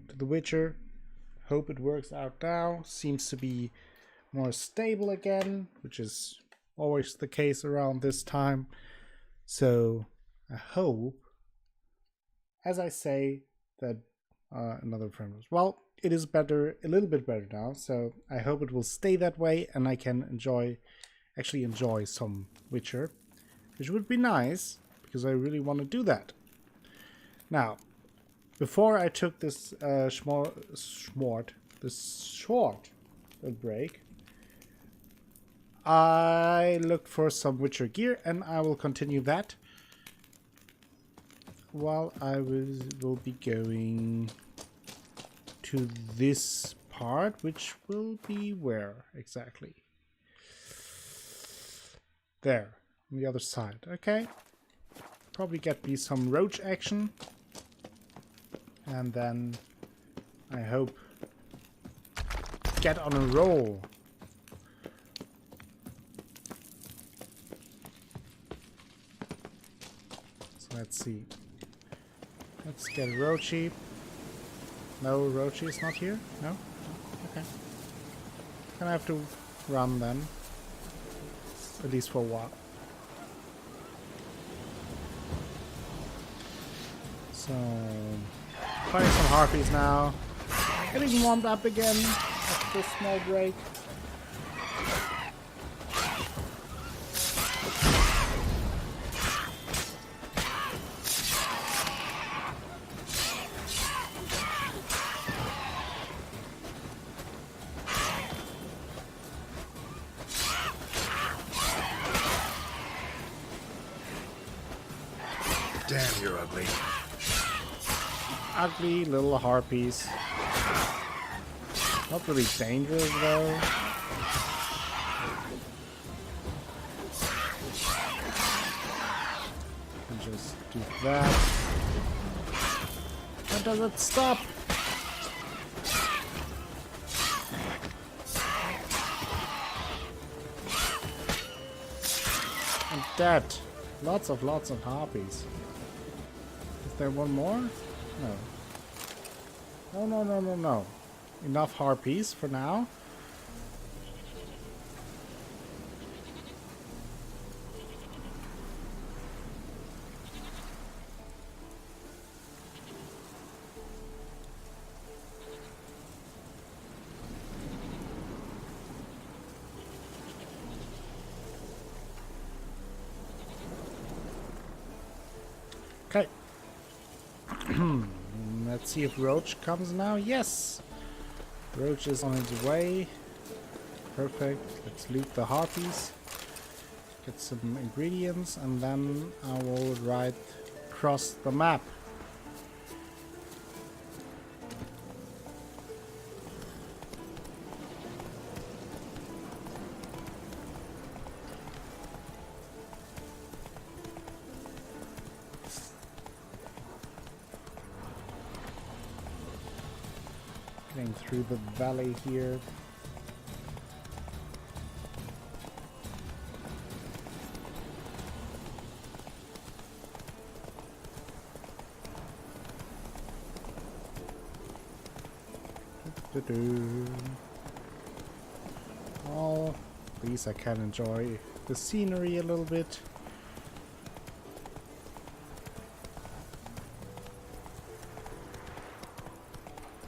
to The Witcher. Hope it works out now. Seems to be more stable again, which is always the case around this time. So I hope, as I say, that another friend was, well, it is better, a little bit better now. So I hope it will stay that way and I can actually enjoy some Witcher, which would be nice because I really want to do that. Now, before I took this short break, I looked for some Witcher gear, and I will continue that while I will be going to this part, which will be where exactly? There, on the other side. Okay. Probably get me some roach action. And then I hope get on a roll. So let's see. Let's get Roachy. No, Roachy is not here? No? Okay. Gonna have to run then. At least for a while. So, playing some Harpies now. Getting warmed up again after this small break. Damn, you're ugly. Ugly little Harpies. Not really dangerous though. And just do that. When does it stop? And dead. Lots of Harpies. Is there one more? No. No. Enough Harpies for now. Okay. Let's see if Roach comes now. Yes! Roach is on its way. Perfect. Let's loot the Harpies. Get some ingredients and then I will ride across the map. Getting through the valley here. Well, at least I can enjoy the scenery a little bit.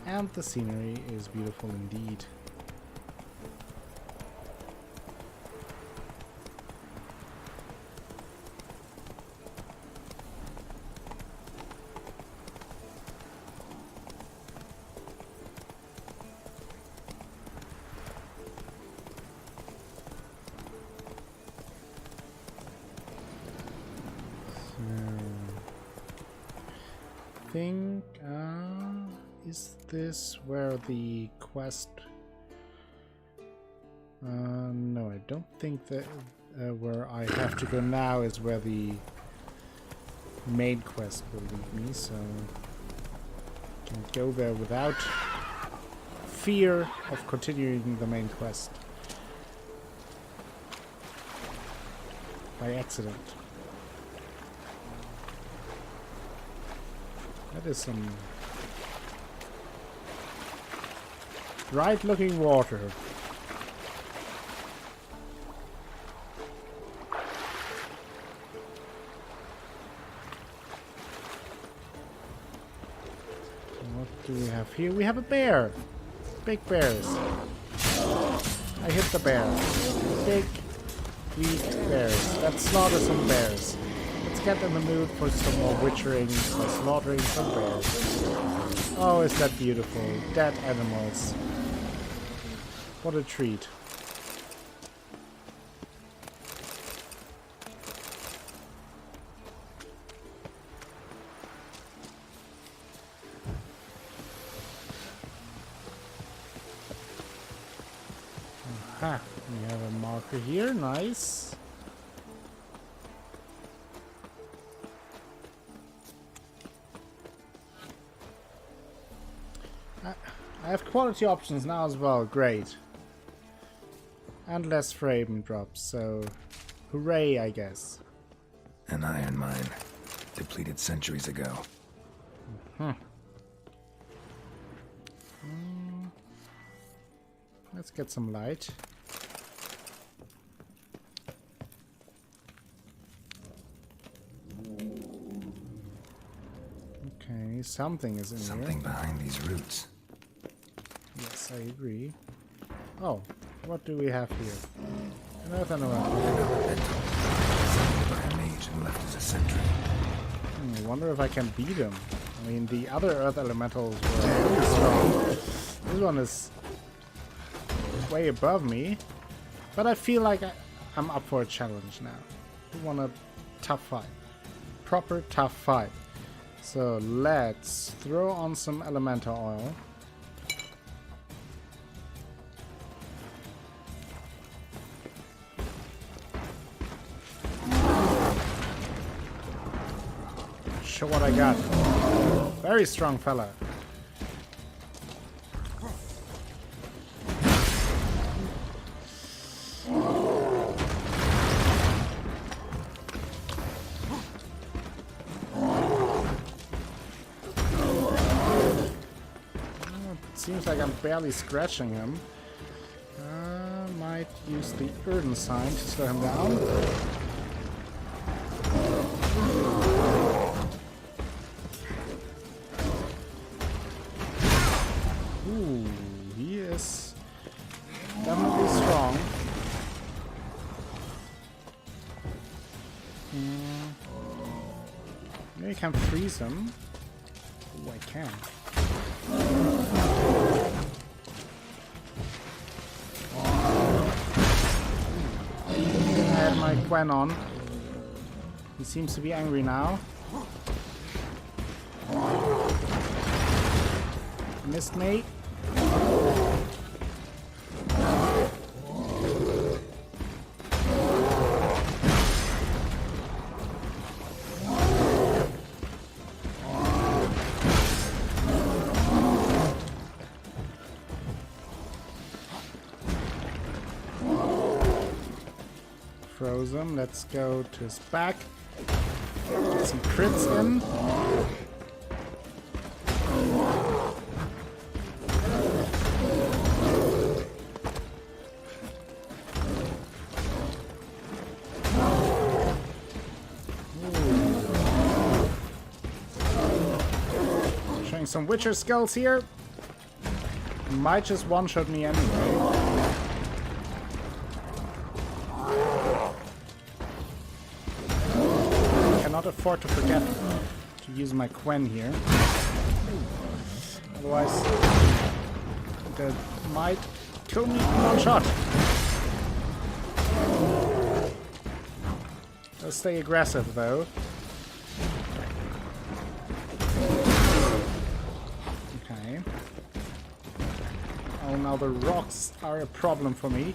And the scenery is beautiful indeed. I think, is this where the quest? No, I don't think that where I have to go now is where the main quest will lead me, so I can go there without fear of continuing the main quest by accident. That is some bright looking water. What do we have here? We have a bear. Big bears. I hit the bear. Big, weak bears. Let's slaughter some bears. Let's get in the mood for some more witchering by slaughtering some bears. Oh, is that beautiful. Dead animals. What a treat. Aha, we have a marker here. Nice. I have quality options now as well. Great. And less frame drops, so hooray, I guess. An iron mine, depleted centuries ago. Let's get some light. Okay, something is in here. Something behind these roots. Yes, I agree. Oh, what do we have here? An earth elemental. Designed by a mage and left as a sentry. I wonder if I can beat him. I mean, the other earth elementals were really strong. This one is way above me. But I feel like I'm up for a challenge now. I want a tough fight. Proper tough fight. So let's throw on some elemental oil. Show what I got. Very strong fella. Seems like I'm barely scratching him. Might use the Erden sign to slow him down. Ooh, he is definitely strong. Maybe I can freeze him. Oh, I can. I had my Quen on. He seems to be angry now. Missed me. Froze him. Let's go to his back. Get some crits in. Showing some Witcher skills here. Might just one-shot me anyway. Afford to forget to use my Quen here. Otherwise, that might kill me in one shot. Let's stay aggressive though. Okay. Oh, now the rocks are a problem for me.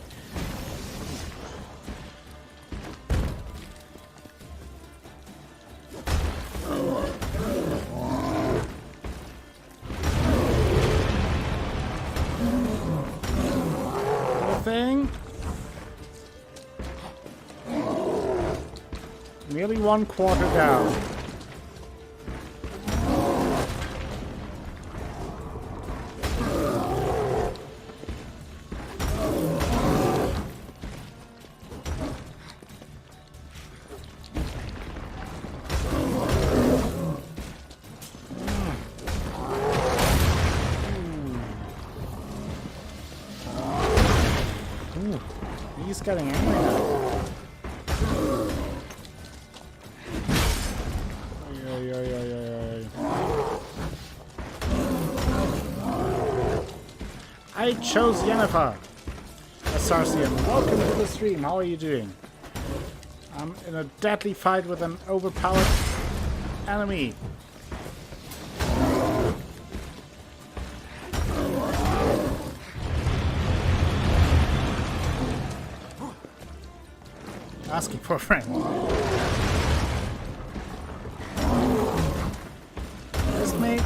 Nearly 1/4 down. getting angry now. Oy, oy, oy, oy, oy. I chose Yennefer. Sarsian, welcome to the stream. How are you doing? I'm in a deadly fight with an overpowered enemy. Asking for a friend. Just me.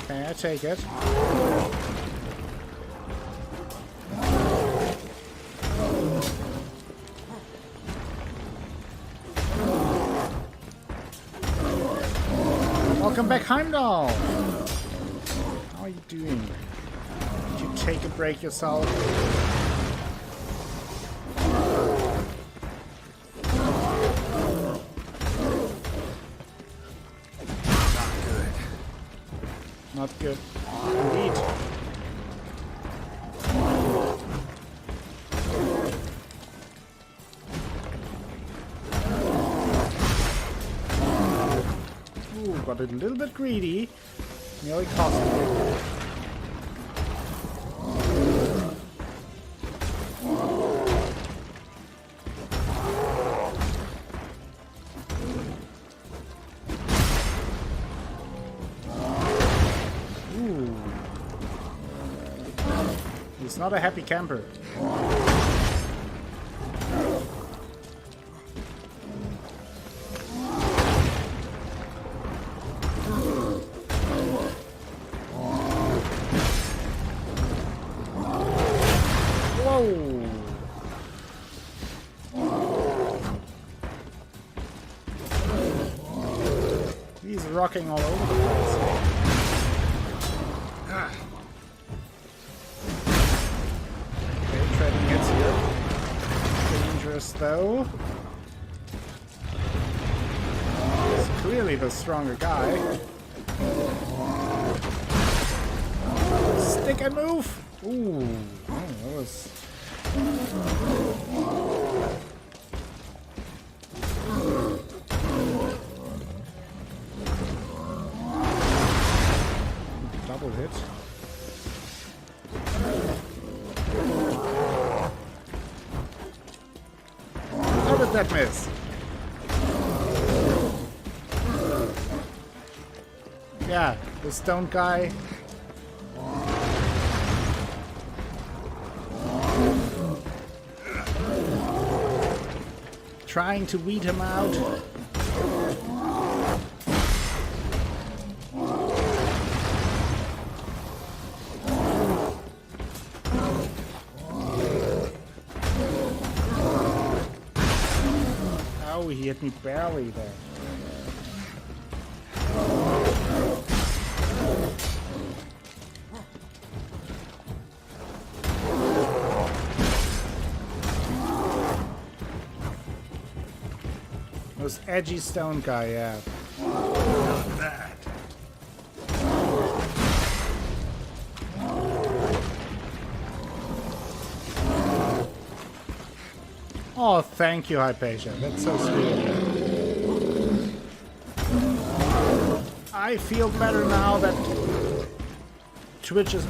Okay, I take it. Welcome back, Heimdall! How are you doing? Did you take a break yourself? Not good. Indeed. Ooh, got a little bit greedy. Nearly cost me. He's not a happy camper. Whoa! He's rocking all over the place. Treading hits here. Dangerous though. He's clearly the stronger guy. Stick and move! Ooh, oh, that was... double hit. How did that miss? Yeah, the stone guy. Trying to weed him out. Oh, he hit me barely there. This edgy stone guy, yeah. Not that. Oh, thank you, Hypatia. That's so sweet. I feel better now that Twitch is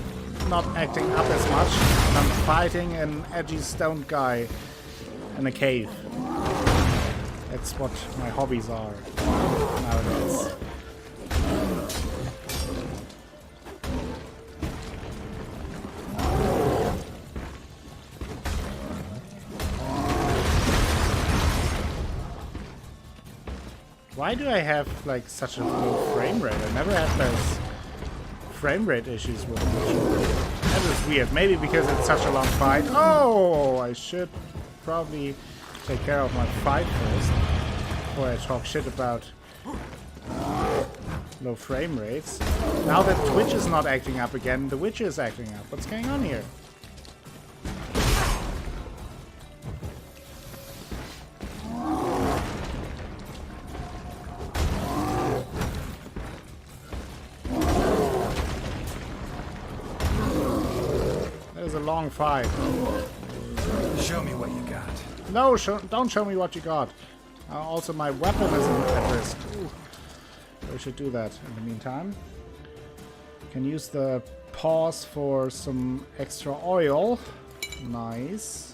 not acting up as much. I'm fighting an edgy stone guy in a cave. That's what my hobbies are nowadays. Why do I have like such a low frame rate? I never had those frame rate issues with it. That is weird. Maybe because it's such a long fight. Oh, I should probably take care of my fight first before I talk shit about low frame rates. Now that Twitch is not acting up again, The Witcher is acting up. What's going on here? was a long fight. Show me what you got. No, don't show me what you got. Also, my weapon is at risk. Ooh. We should do that in the meantime. Can use the pause for some extra oil. Nice.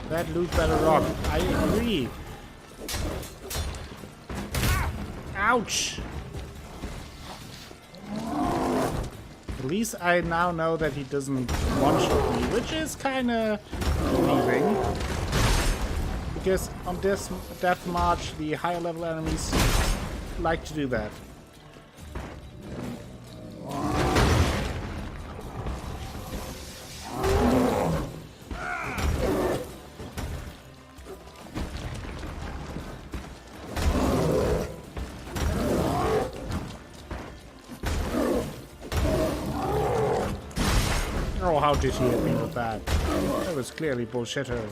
That loot better rock. I agree. Ouch! At least I now know that he doesn't one-shot me, which is kinda relieving. Because on this death march, the higher level enemies like to do that. Oh, how did he hit me with that? That was clearly bullshitter.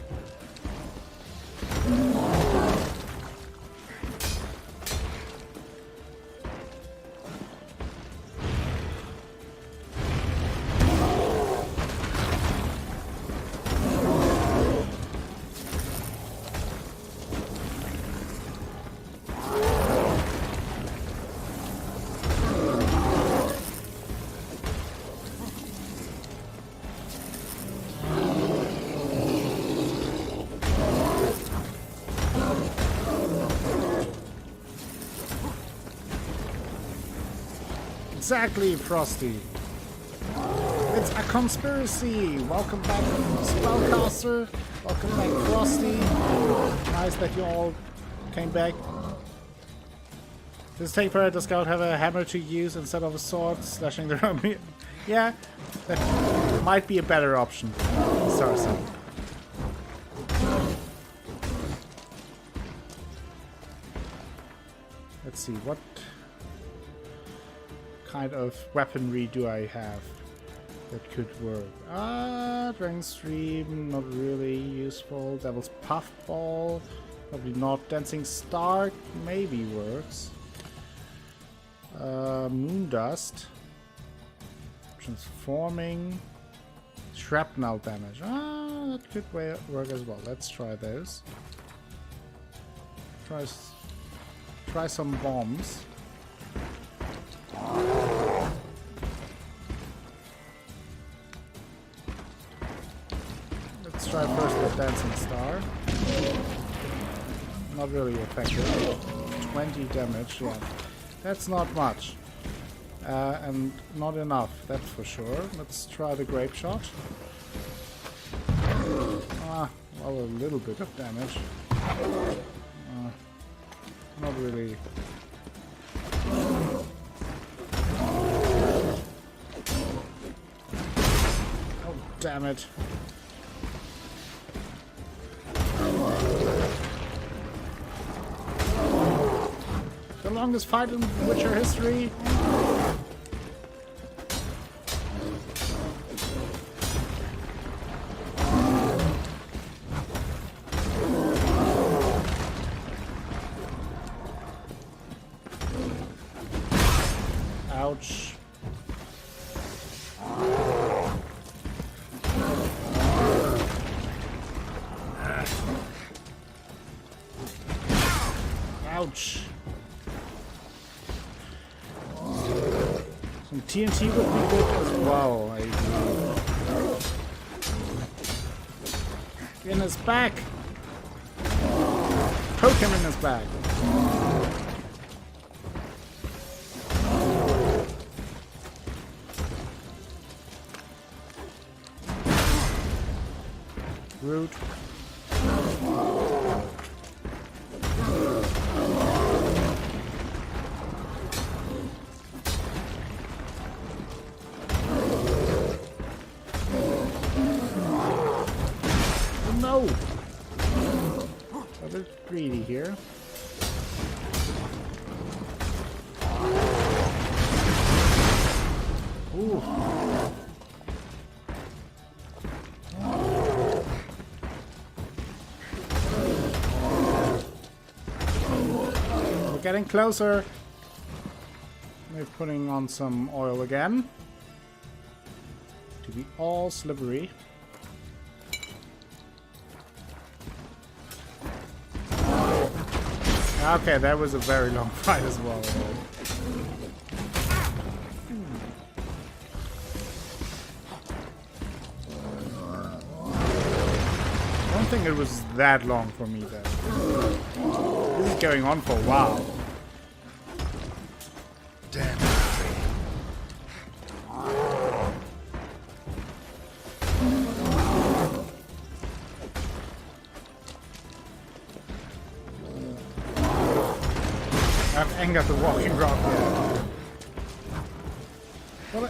Exactly, Frosty. It's a conspiracy. Welcome back, Spellcaster. Welcome back, Frosty. Nice that you all came back. Does Take Predator Scout have a hammer to use instead of a sword, slashing the army? Yeah, that might be a better option. Sarsa. Let's see, what kind of weaponry do I have that could work? Dragon Stream, not really useful. Devil's Puffball, probably not. Dancing Star, maybe works. Moondust, transforming, shrapnel damage. That could work as well. Let's try those. Try some bombs. Let's try first with Dancing Star. Not really effective. 20 damage, yeah. That's not much. And not enough, that's for sure. Let's try the Grape Shot. Well, a little bit of damage. Not really. Oh, damn it. The longest fight in Witcher history. Ouch. Ouch. Some TNT would be good as well, I agree. In his back! Poke him in his back! Rude. No! A bit greedy here. We're getting closer. We're putting on some oil again. To be all slippery. Okay, that was a very long fight as well. I don't think it was that long for me then. This is going on for a while. Damn. I've angered the walking rock here. Well,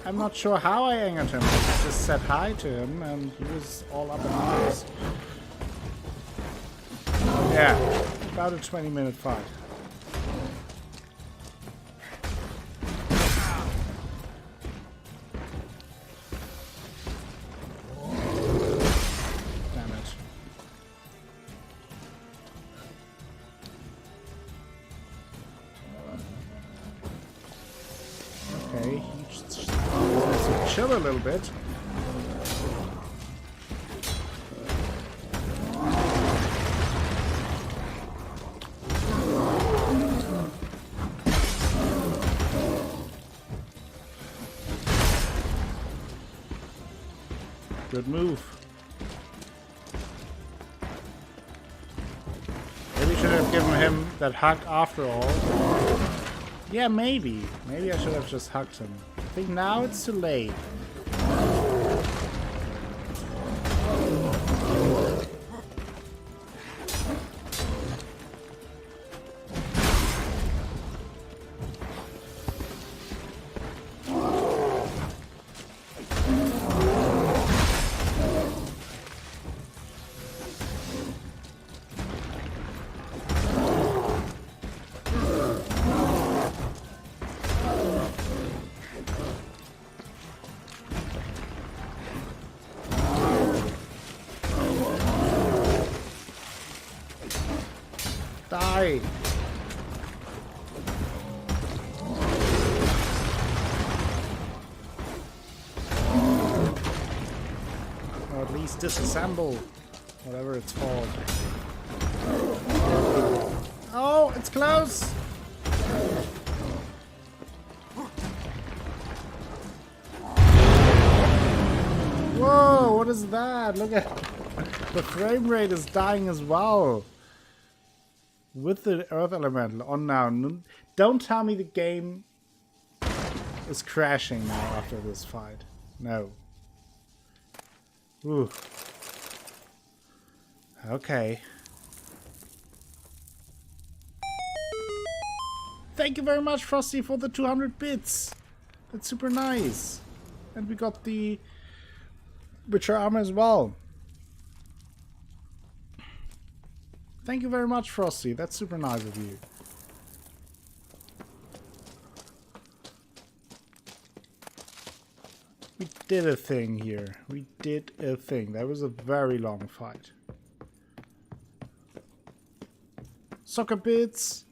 I'm not sure how I angered him. I just said hi to him and he was all up in arms. Yeah, about a 20-minute fight. Damn it. Okay, he just wants to chill a little bit. Good move. Maybe should have given him that hug after all. Yeah, maybe. Maybe I should have just hugged him. I think now it's too late. Die! Or at least disassemble. Whatever it's called. Oh, it's close! Whoa, what is that? Look at... The frame rate is dying as well. With the Earth Elemental on now. Don't tell me the game is crashing now after this fight. No. Ooh. Okay. Thank you very much, Frosty, for the 200 bits. That's super nice. And we got the Witcher armor as well. Thank you very much, Frosty. That's super nice of you. We did a thing here. We did a thing. That was a very long fight. Soccer bits.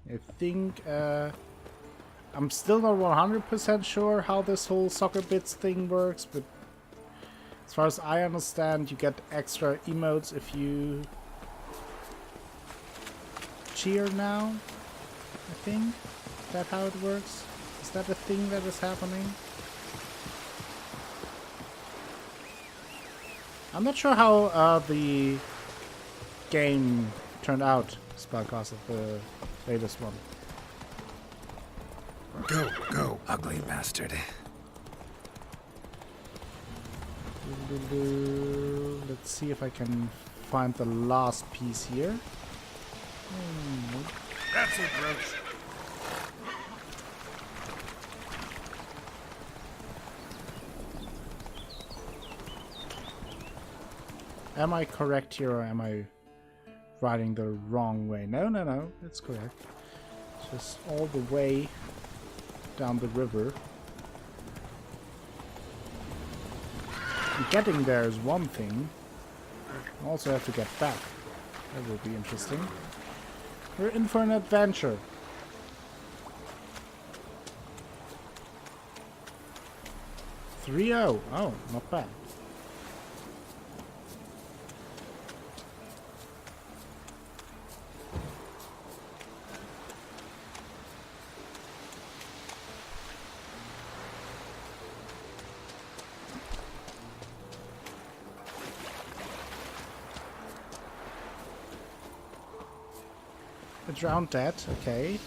I think I'm still not 100% sure how this whole soccer bits thing works, but as far as I understand, you get extra emotes if you cheer now, I think. Is that how it works? Is that a thing that is happening? I'm not sure how the game turned out, Spellcaster, the latest one. Go, go, ugly bastard. Let's see if I can find the last piece here. That's it, Roach. Am I correct here or am I riding the wrong way. No, no, no, it's correct. Just all the way down the river. And getting there is one thing. I also have to get back. That will be interesting. We're in for an adventure. .30. Oh, not bad. I drowned that. Okay.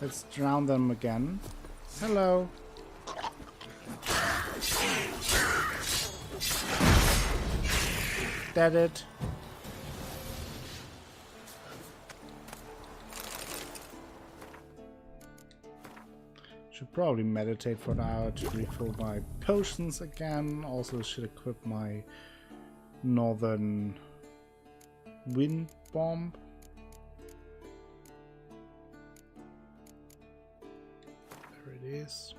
Let's drown them again. Hello. Dead it. Should probably meditate for an hour to refill my potions again. Also should equip my northern wind bomb. There it is.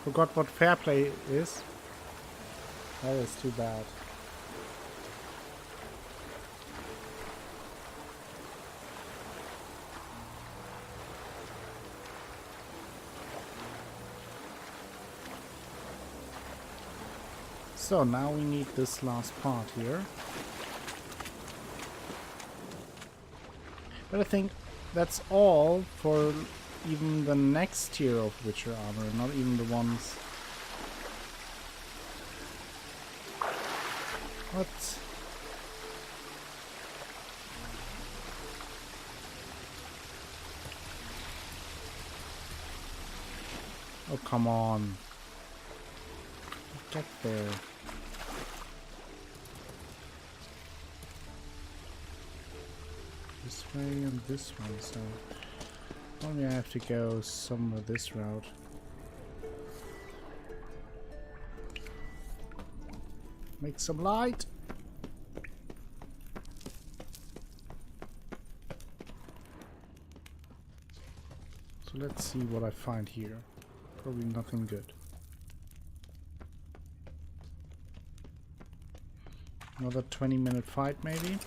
Forgot what fair play is. That is too bad. So now we need this last part here. But I think that's all for even the next tier of Witcher armor, not even the ones... What? Oh, come on. Get there. This way and this one, so... Only I have to go somewhere this route. Make some light. So let's see what I find here. Probably nothing good. Another 20-minute fight maybe?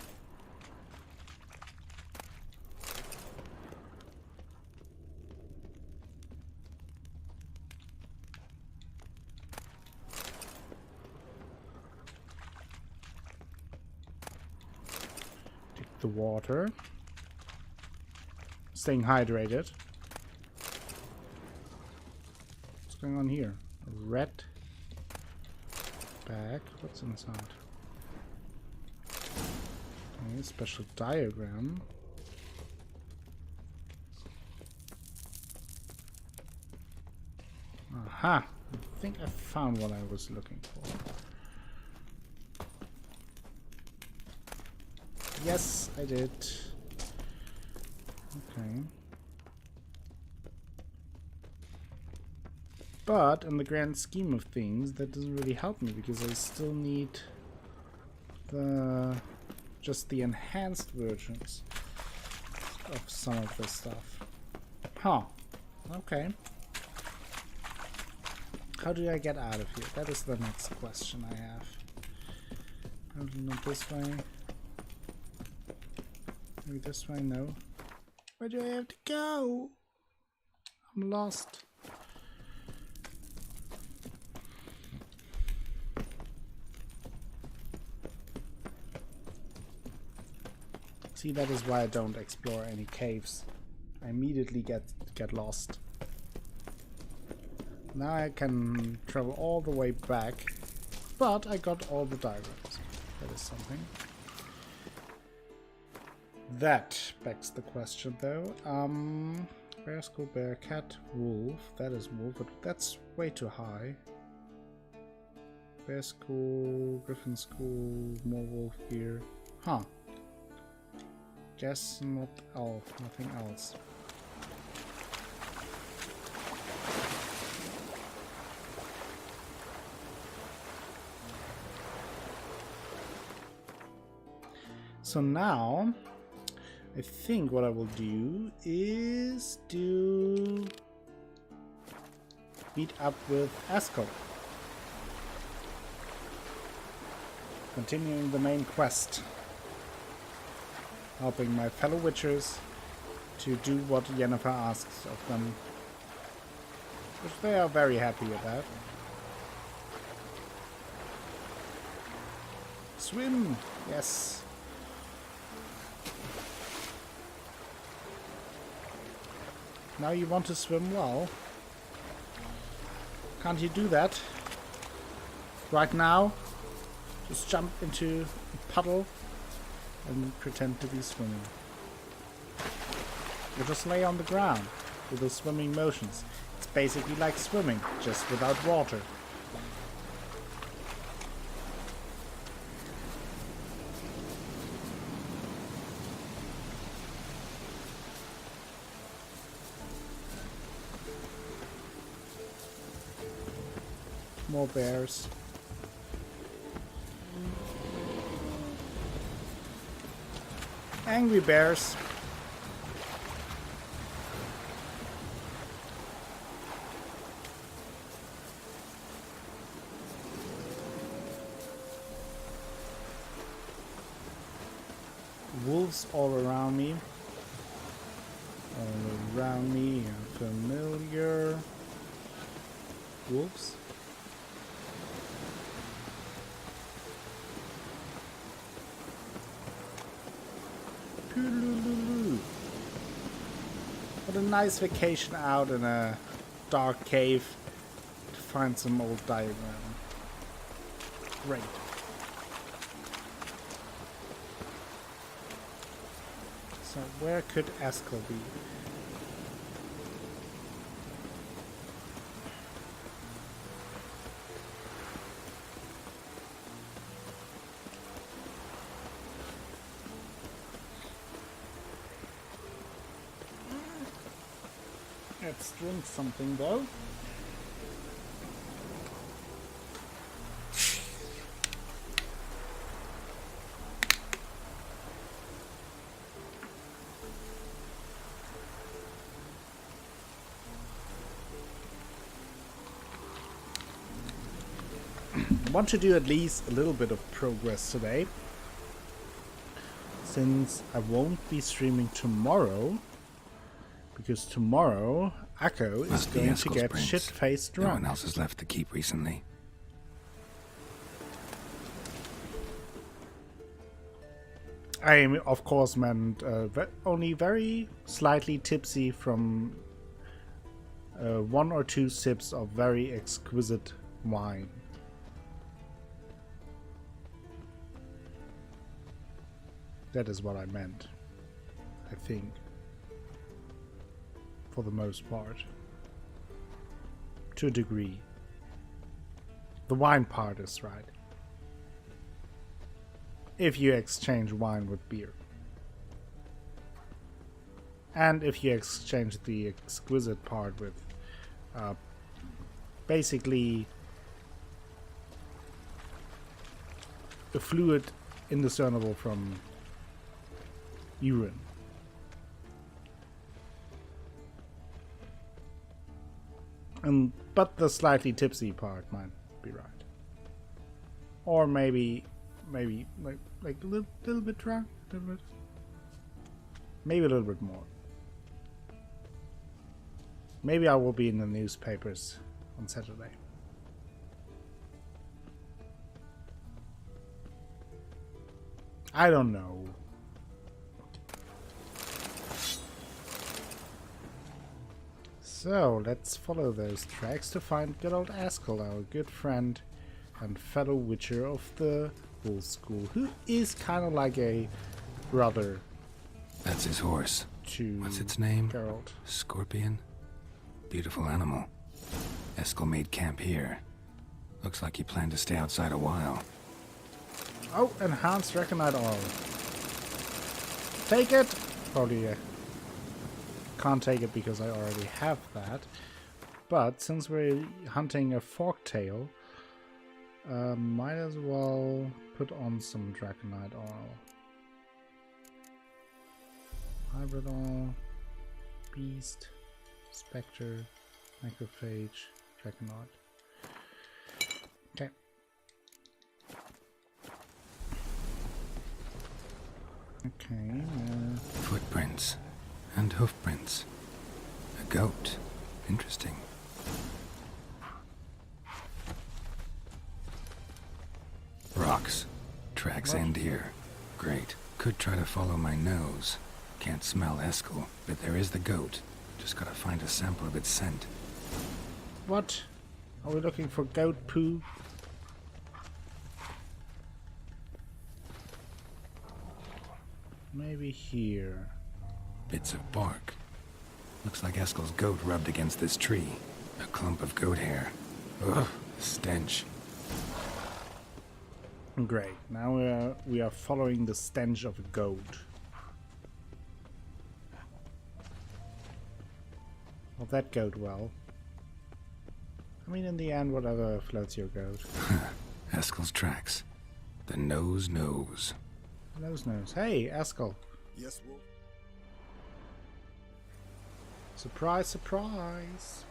The water. Staying hydrated. What's going on here? A red bag. What's inside? Okay, special diagram. Aha! I think I found what I was looking for. Yes, I did. Okay. But in the grand scheme of things, that doesn't really help me because I still need just the enhanced versions of some of this stuff. Huh. Okay. How do I get out of here? That is the next question I have. Probably not this way. Maybe this way, no. Where do I have to go? I'm lost. See, that is why I don't explore any caves. I immediately get lost. Now I can travel all the way back, but I got all the diagrams. That is something. That begs the question, though. Bear, skull, bear, cat, wolf. That is wolf, but that's way too high. Bear School, Griffin School, more wolf gear. Huh. Guess not elf, nothing else. So now, I think what I will do is meet up with Eskel. Continuing the main quest. Helping my fellow witchers to do what Yennefer asks of them. Which they are very happy about. Swim! Yes. Now you want to swim well. Can't you do that? Right now? Just jump into a puddle and pretend to be swimming. Or just lay on the ground with the swimming motions. It's basically like swimming, just without water. More bears. Angry bears. Wolves all around me. All around me are familiar. Wolves. What a nice vacation out in a dark cave to find some old diagram. Great. So where could Eskel be? Let's drink something though. I want to do at least a little bit of progress today, since I won't be streaming tomorrow. Because tomorrow, Akko is going to get shit-faced drunk. No one else has left the keep recently. I am, of course, meant only very slightly tipsy from 1 or 2 sips of very exquisite wine. That is what I meant, I think. For the most part. To a degree. The wine part is right. If you exchange wine with beer. And if you exchange the exquisite part with basically a fluid indiscernible from urine. But the slightly tipsy part might be right. Or maybe like a little bit drunk, maybe a little bit more. Maybe I will be in the newspapers on Saturday. I don't know. So, let's follow those tracks to find good old Eskel, our good friend and fellow witcher of the Wolf School, who is kind of like a brother. That's his horse. To what's its name? Geralt. Scorpion? Beautiful animal. Eskel made camp here. Looks like he planned to stay outside a while. Oh, enhanced recondite oil. Take it! Probably can't take it because I already have that. But since we're hunting a forktail, might as well put on some draconite oil. Hybrid oil, beast, spectre, macrophage, draconite. Okay. Okay. Footprints and hoofprints. A goat. Interesting. Rocks. Tracks end here. Great. Could try to follow my nose. Can't smell Eskel, but there is the goat. Just gotta find a sample of its scent. What? Are we looking for goat poo? Maybe here. Bits of bark. Looks like Eskel's goat rubbed against this tree. A clump of goat hair. Ugh, stench. Great. Now we are following the stench of a goat. Well, that goat well. I mean, in the end, whatever floats your goat. Eskel's tracks. The nose knows. Nose. Hey, Eskel. Yes, Wolf. Surprise, surprise.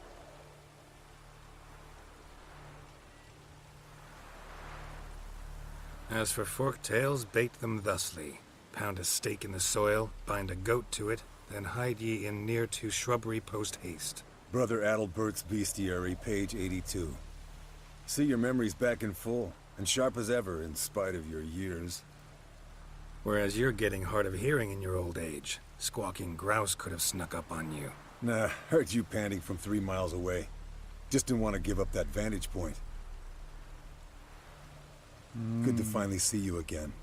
As for forked tails, bait them thusly. Pound a stake in the soil, bind a goat to it, then hide ye in near to shrubbery post haste. Brother Adalbert's Bestiary, page 82. See, your memory's back in full, and sharp as ever, in spite of your years. Whereas you're getting hard of hearing in your old age. Squawking grouse could have snuck up on you. Nah, heard you panting from 3 miles away. Just didn't want to give up that vantage point. Good to finally see you again.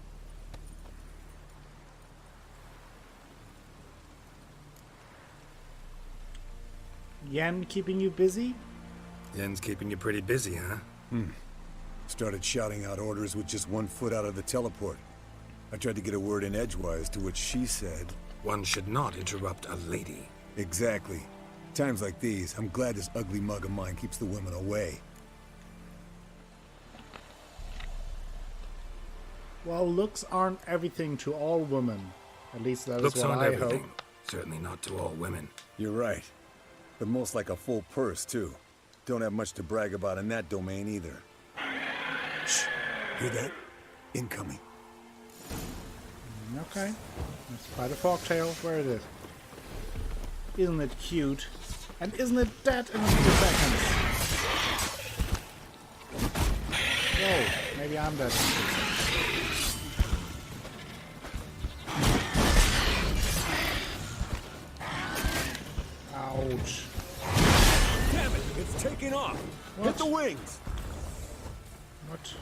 Yen keeping you busy? Yen's keeping you pretty busy, huh? Started shouting out orders with just 1 foot out of the teleport. I tried to get a word in edgewise, to which she said... One should not interrupt a lady. Exactly. Times like these, I'm glad this ugly mug of mine keeps the women away. Well, looks aren't everything to all women. At least that is Looks what aren't I everything. hope. Certainly not to all women. You're right. But most like a full purse, too. Don't have much to brag about in that domain, either. Shh. Hear that? Incoming. Okay. Let's try the forktail. Where is it? Isn't it cute? And isn't it dead in a few seconds? Whoa, maybe I'm dead. Ouch. Damn it! It's taking off! What? Hit the wings! What?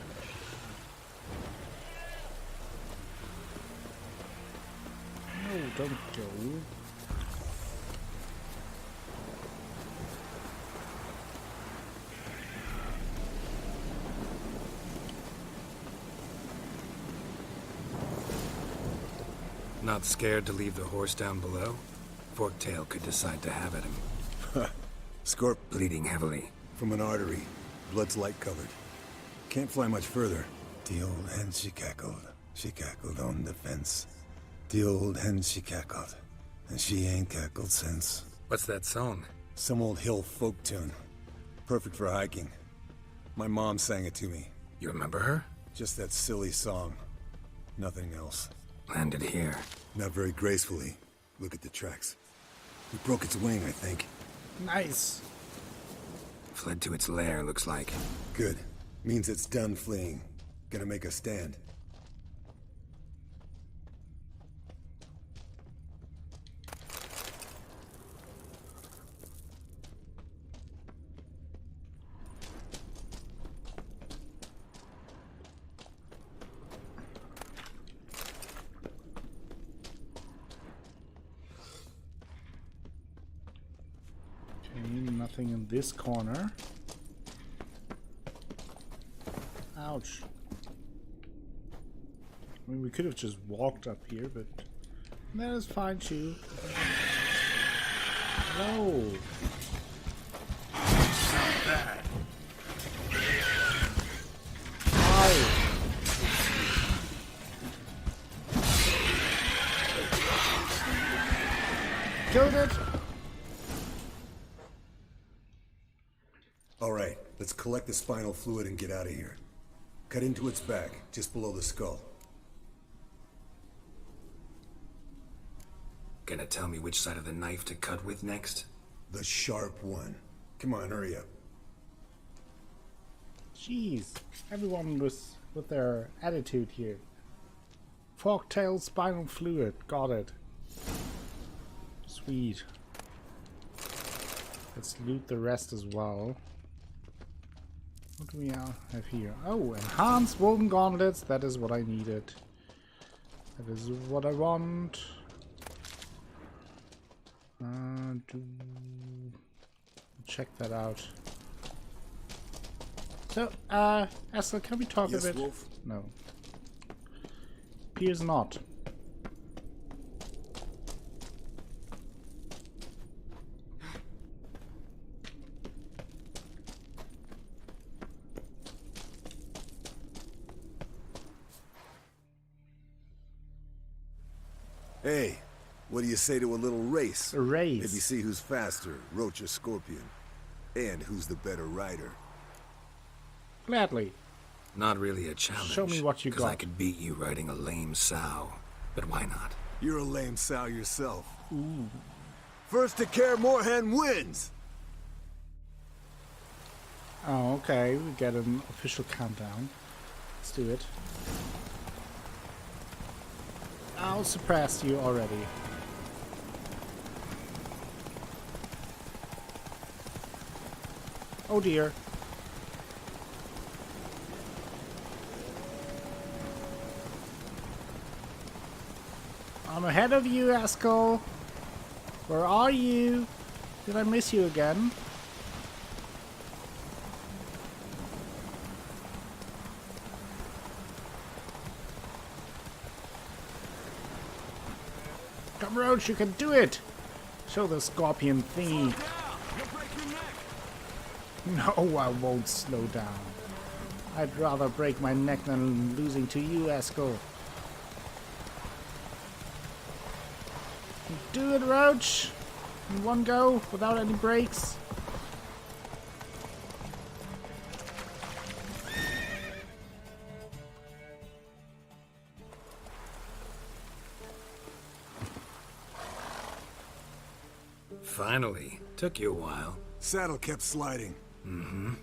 No, don't go. Not scared to leave the horse down below? Forktail could decide to have at him. Scorp Bleeding heavily. from an artery. Blood's light-colored. Can't fly much further. The old hen, she cackled on the fence. The old hen, she cackled. And she ain't cackled since. What's that song? Some old hill folk tune. Perfect for hiking. My mom sang it to me. You remember her? Just that silly song. Nothing else. Landed here. Not very gracefully. Look at the tracks. We broke its wing, I think. Nice. Fled to its lair, looks like. Good. Means it's done fleeing. Gonna make a stand. Okay, nothing in this corner. Ouch. I mean, we could have just walked up here, but that is fine too. No. Not bad. Killed it. All right, let's collect the spinal fluid and get out of here. Cut into its back, just below the skull. Gonna tell me which side of the knife to cut with next? The sharp one. Come on, hurry up. Jeez, everyone was with their attitude here. Fork-tailed spinal fluid, got it. Sweet. Let's loot the rest as well. What do we have here? Oh, enhanced woven gauntlets. That is what I needed. That is what I want. Check that out. So, Esther, can we talk a bit? Wolf? No. Appears not. Hey, what do you say to a little race? A race. Maybe see who's faster, Roach or Scorpion. And who's the better rider. Gladly. Not really a challenge. Show me what you 'cause I got. could beat you riding a lame sow. But why not? You're a lame sow yourself. Ooh. First to Kaer Morhen wins! Oh, okay. We get an official countdown. Let's do it. I'll suppress you already. Oh dear. I'm ahead of you, Askel. Where are you? Did I miss you again? Come, Roach, you can do it! Show the scorpion thingy. No, I won't slow down. I'd rather break my neck than losing to you, Askel. Do it, Roach! In one go, without any breaks. Finally. Took you a while. Saddle kept sliding.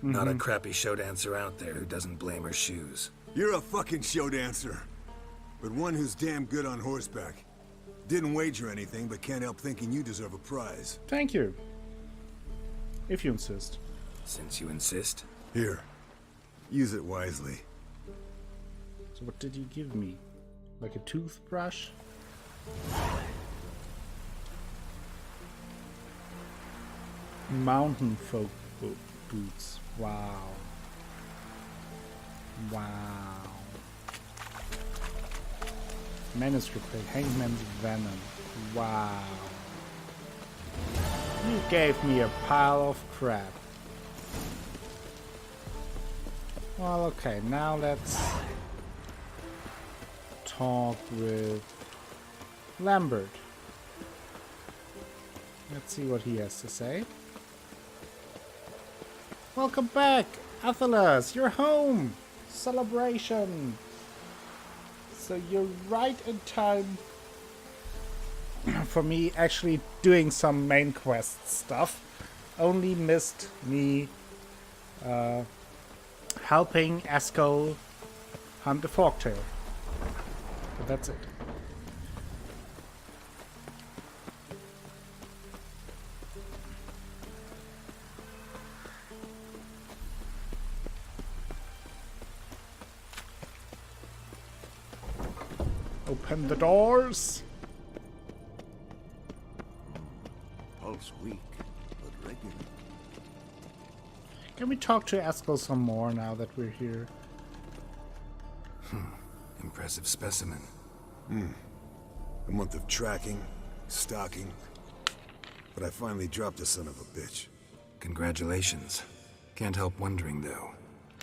Not a crappy show dancer out there who doesn't blame her shoes. You're a fucking show dancer. But one who's damn good on horseback. Didn't wager anything, but can't help thinking you deserve a prize. Thank you. If you insist. Since you insist. Here. Use it wisely. So what did you give me? Like a toothbrush? Mountain folk boots. Wow. Wow. Manuscript plate, Hangman's Venom. Wow. You gave me a pile of crap. Well, okay, now let's talk with Lambert. Let's see what he has to say. Welcome back, Athelas. You're home. Celebration. So you're right in time for me actually doing some main quest stuff. Only missed me helping Askel hunt the Forktail. But that's it. Open the doors. Pulse weak, but regular. Can we talk to Askel some more now that we're here? Impressive specimen. A month of tracking, stalking. But I finally dropped the son of a bitch. Congratulations. Can't help wondering, though.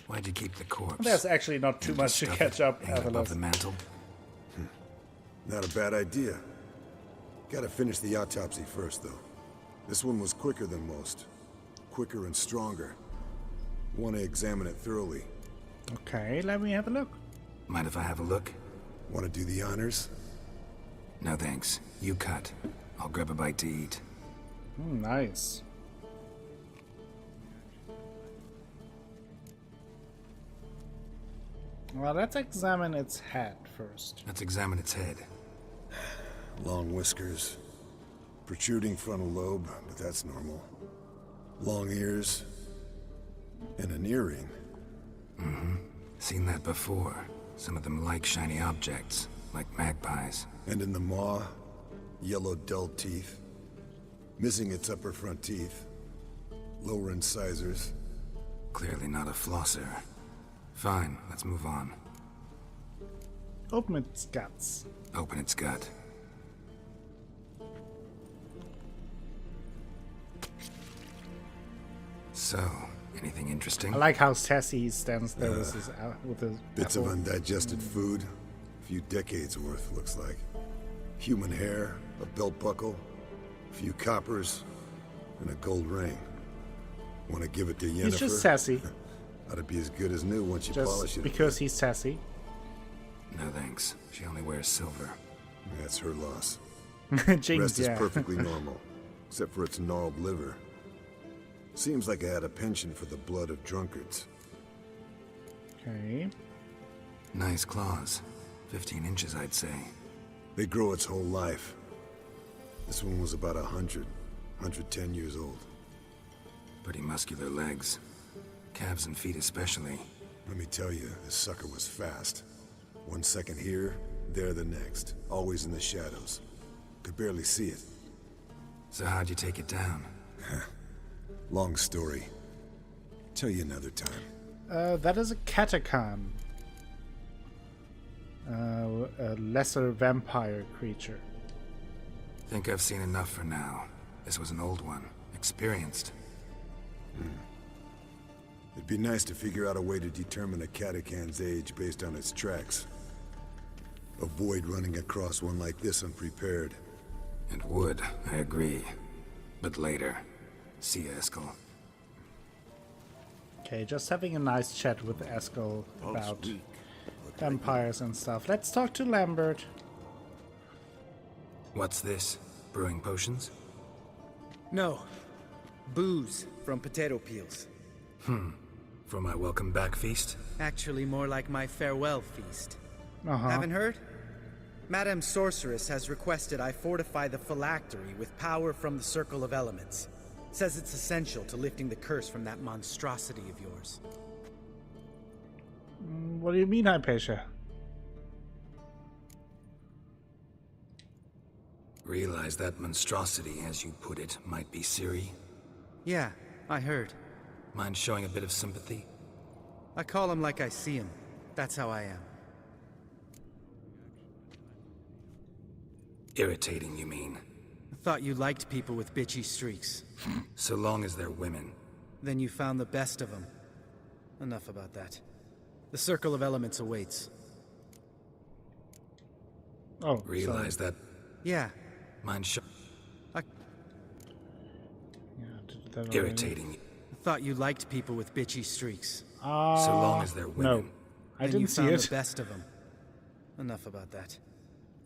Why'd you keep the corpse? There's actually not too much to Stuff catch it up. hanging above the Avalos. mantle? Not a bad idea. Gotta finish the autopsy first, though. This one was quicker than most. Quicker and stronger. Want to examine it thoroughly. Okay, let me have a look. Mind if I have a look? Want to do the honors? No thanks. You cut. I'll grab a bite to eat. Nice. Well, let's examine its head first. Let's examine its head. Long whiskers. Protruding frontal lobe, but that's normal. Long ears. And an earring. Seen that before. Some of them like shiny objects, like magpies. And in the maw, yellow dull teeth. Missing its upper front teeth. Lower incisors. Clearly not a flosser. Fine, let's move on. Open its guts. Open its gut. So, anything interesting? I like how sassy he stands there with his Bits apple. of undigested food. A few decades worth, looks like. Human hair, a belt buckle, a few coppers, and a gold ring. Want to give it to Yennefer? He's just sassy, Ought to be as good as new once you polish just it. because he's sassy. No thanks. She only wears silver. That's her loss. Jinx, Rest is yeah. perfectly normal, except for its gnarled liver. Seems like I had a penchant for the blood of drunkards. Okay. Nice claws. 15 inches, I'd say. They grow its whole life. This one was about 110 years old. Pretty muscular legs. Calves and feet especially. Let me tell you, this sucker was fast. 1 second here, there the next. Always in the shadows. Could barely see it. So how'd you take it down? Long story. Tell you another time. That is a catacomb. A lesser vampire creature. Think I've seen enough for now. This was an old one. Experienced. It'd be nice to figure out a way to determine a catacan's age based on its tracks. Avoid running across one like this unprepared. It would, I agree. But later. See you, Eskel. Okay, just having a nice chat with Eskel about vampires and stuff. Let's talk to Lambert. What's this? Brewing potions? No. Booze from potato peels. For my welcome back feast? Actually, more like my farewell feast. Uh-huh. Haven't heard? Madame Sorceress has requested I fortify the phylactery with power from the Circle of Elements. Says it's essential to lifting the curse from that monstrosity of yours. What do you mean, Hypatia? Realize that monstrosity, as you put it, might be Ciri? Yeah, I heard. Mind showing a bit of sympathy? I call him like I see him. That's how I am. Irritating, you mean? I thought you liked people with bitchy streaks. So long as they're women. Then you found the best of them. Enough about that. The Circle of Elements awaits. Oh, Realize sorry. that. Yeah, Mind Yeah, did that already. irritating. I thought you liked people with bitchy streaks. So long as they're No, women. I Then you didn't see found it. the best of them. Enough about that.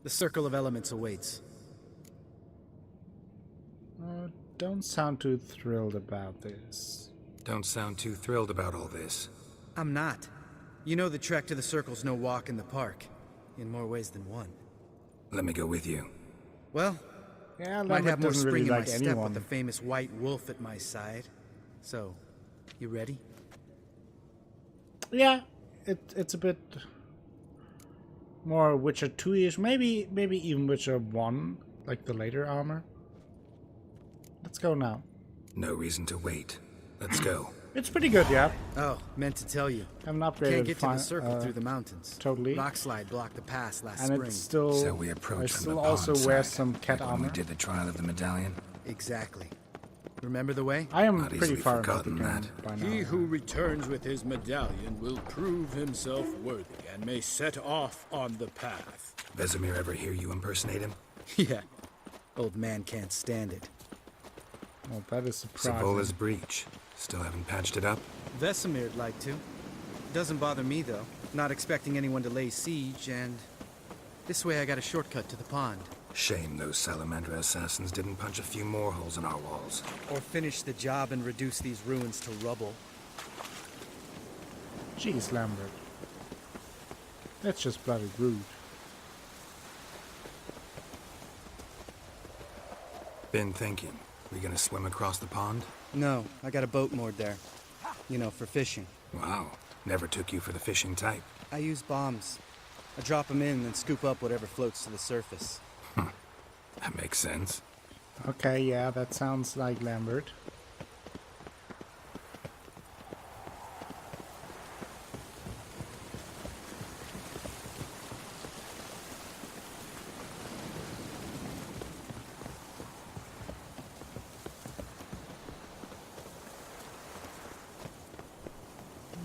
The Circle of Elements awaits. Don't sound too thrilled about this. Don't sound too thrilled about all this. I'm not. You know the trek to the Circle's no walk in the park. In more ways than one. Let me go with you. Well, Yeah, might Lambert have more doesn't spring really in my like step anyone. with the famous white wolf at my side. So, you ready? Yeah, it's a bit more Witcher 2-ish, maybe even Witcher 1, like the later armor. Let's go now. No reason to wait. Let's go. It's pretty good, yeah. Oh, meant to tell you. I haven't upgraded Can't get to the fi- circle through the mountains. totally. Rockslide blocked the pass last And spring. it's still. So we I approach from still the also pond wear side, some cat like when we armor. did the trial of the medallion. Exactly. Remember the way? I am Not pretty easily far into the forgotten game that. by now. He who returns with his medallion will prove himself worthy and may set off on the path. Vesemir ever hear you impersonate him? Yeah. Old man can't stand it. Well, that is surprising. Savola's breach. Still haven't patched it up? Vesemir'd like to. Doesn't bother me, though. Not expecting anyone to lay siege, and this way I got a shortcut to the pond. Shame those Salamandra assassins didn't punch a few more holes in our walls. Or finish the job and reduce these ruins to rubble. Jeez, Lambert. That's just bloody rude. Been thinking. We gonna swim across the pond? No, I got a boat moored there. You know, for fishing. Wow. Never took you for the fishing type. I use bombs. I drop them in and then scoop up whatever floats to the surface. That makes sense. Okay, yeah, that sounds like Lambert.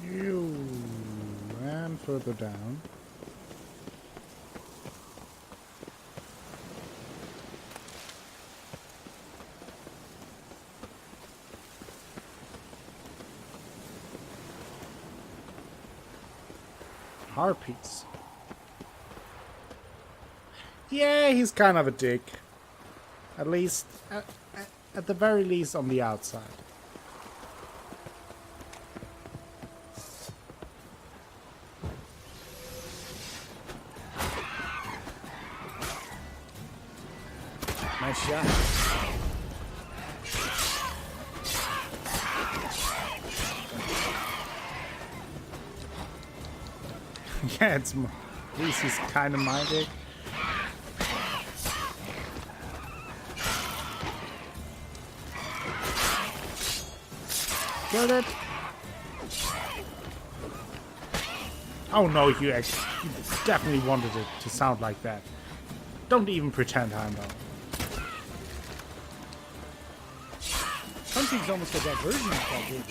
You and further down. Harpies. Yeah, he's kind of a dick. At least, at the very least on the outside. Nice shot. Yeah, it's at least he's kind of my dick. Get it? Oh no, you definitely wanted it to sound like that. Don't even pretend, Heimdall. Hunting's almost a diversion of that baby.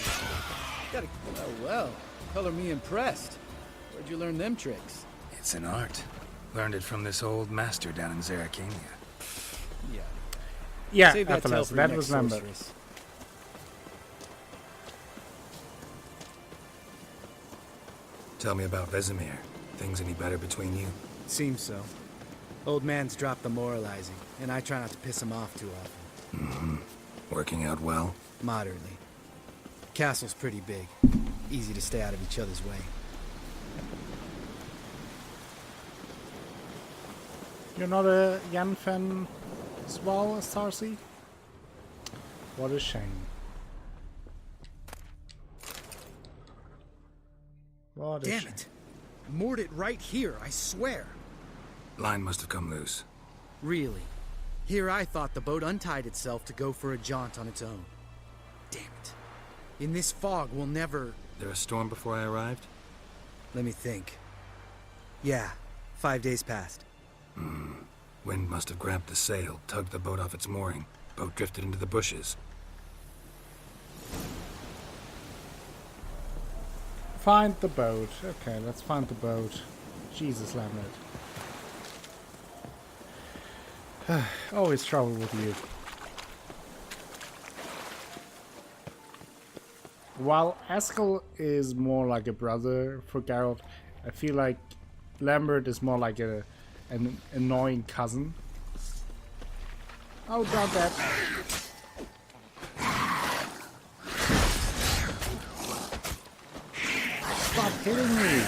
Gotta. Oh, well. Color me impressed. Where'd you learn them tricks? It's an art. Learned it from this old master down in Zeracania. Yeah. Yeah, Save that tale Athalas, for that your was next Lambert. sorceress. Tell me about Vesemir. Things any better between you? Seems so. Old man's dropped the moralizing, and I try not to piss him off too often. Working out well? Moderately. Castle's pretty big. Easy to stay out of each other's way. You're not a Yen fan as well as Tarsi? What a shame. What a Damn shame. it! Moored it right here, I swear. Line must have come loose. Really. Here I thought the boat untied itself to go for a jaunt on its own. Damn it. In this fog, we'll never... There a storm before I arrived? Let me think. Yeah, 5 days passed. Wind must have grabbed the sail, tugged the boat off its mooring. Boat drifted into the bushes. Find the boat. Okay, let's find the boat. Jesus, Lambert. Always trouble with you. While Eskel is more like a brother for Geralt, I feel like Lambert is more like an annoying cousin. Oh, not that. Stop hitting me!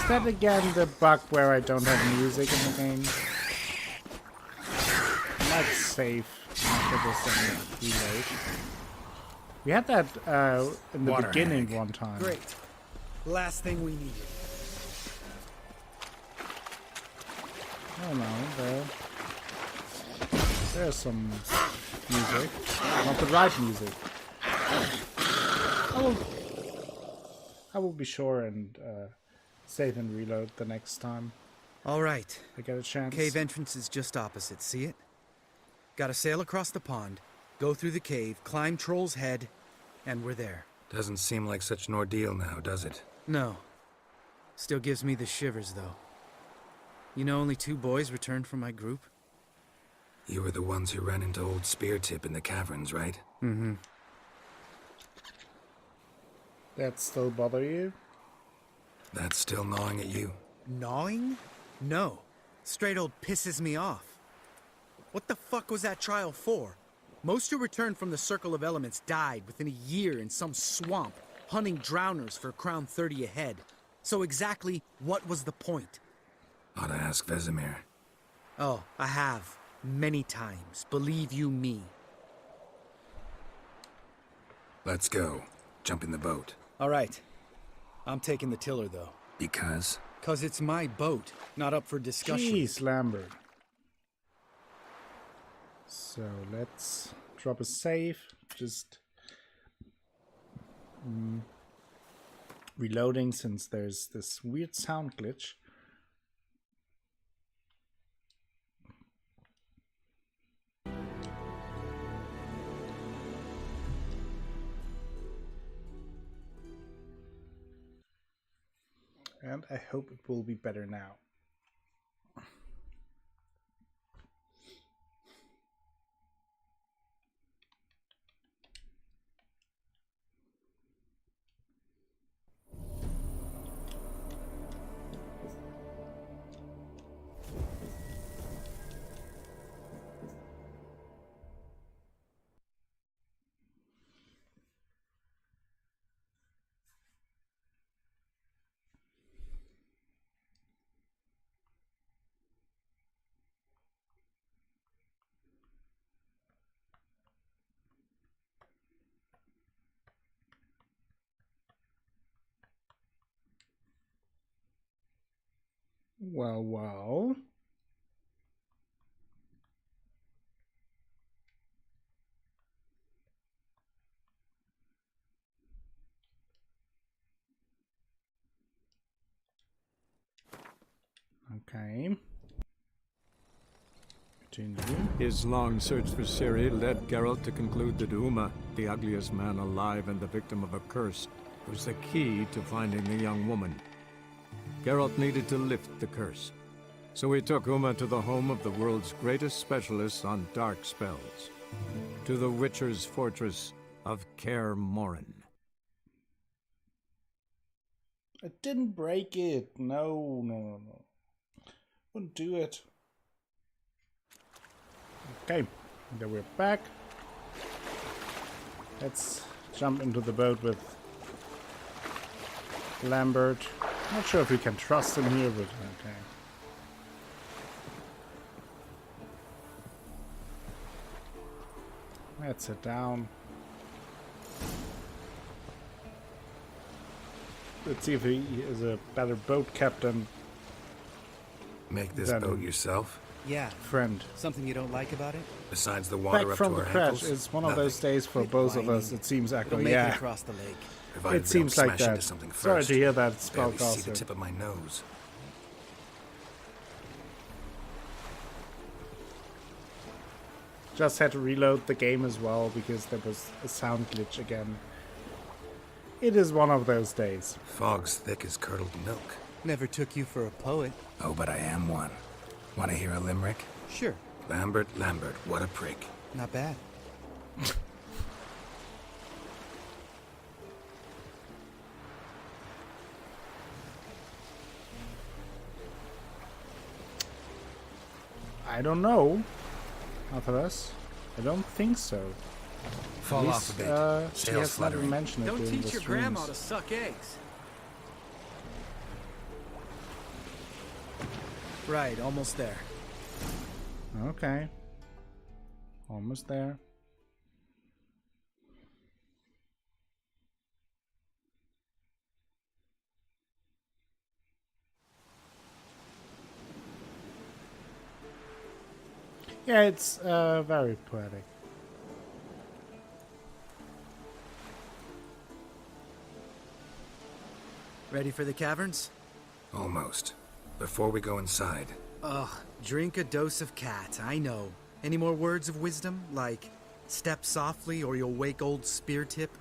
that again the bug where I don't have music in the game? Let's save after this and reload. We had that in the Water beginning hag. one time. Great. Last thing we needed. Oh no, there's some music. Not the right music. I will be sure and save and reload the next time All right. I get a chance. Cave entrance is just opposite, see it? Gotta sail across the pond, go through the cave, climb Troll's Head, and we're there. Doesn't seem like such an ordeal now, does it? No. Still gives me the shivers, though. You know, only 2 boys returned from my group? You were the ones who ran into old Speartip in the caverns, right? Mm-hmm. That still bother you? That's still gnawing at you. Gnawing? No. Straight old pisses me off. What the fuck was that trial for? Most who returned from the Circle of Elements died within a year in some swamp, hunting drowners for Crown 30 a head. So exactly what was the point? Ought to ask Vesemir. Oh, I have. Many times. Believe you me. Let's go. Jump in the boat. All right. I'm taking the tiller, though. Because? 'Cause it's my boat, not up for discussion. Jeez, Lambert. So let's drop a save. Just reloading since there's this weird sound glitch. And I hope it will be better now. Well. Okay. Continue. His long search for Ciri led Geralt to conclude that Uma, the ugliest man alive and the victim of a curse, was the key to finding the young woman. Geralt needed to lift the curse, so he took Uma to the home of the world's greatest specialist on dark spells, to the Witcher's fortress of Kaer Morhen. I didn't break it. No. Wouldn't do it. Okay, then we're back. Let's jump into the boat with Lambert. Not sure if we can trust him here, but okay. Let's sit down. Let's see if he is a better boat captain. Make this Then- boat yourself? Yeah. Friend. Something you don't like about it? Besides the water Back up from to the our crash. ankles? It's one of Nothing. those days for Quit both of us. whining. It seems It'll actually, make it yeah. across the lake. Provided It we seems don't like smash that. into something Sorry first. to hear that, Barely see the Spellcaster. tip of my nose. Just had to reload the game as well because there was a sound glitch again. It is one of those days. Fog's thick as curdled milk. Never took you for a poet. Oh, but I am one. Want to hear a limerick? Sure. Lambert, what a prick. Not bad. I don't know. Arthurus? I don't think so. Fall At off least, a bit. she Sails has never fluttering. mentioned it Don't during teach the your grandma streams. to suck eggs. Right, almost there. Okay. Almost there. Yeah, it's very poetic. Ready for the caverns? Almost. Before we go inside, Ugh, drink a dose of cat, I know. Any more words of wisdom? Like, step softly or you'll wake old Spear Tip?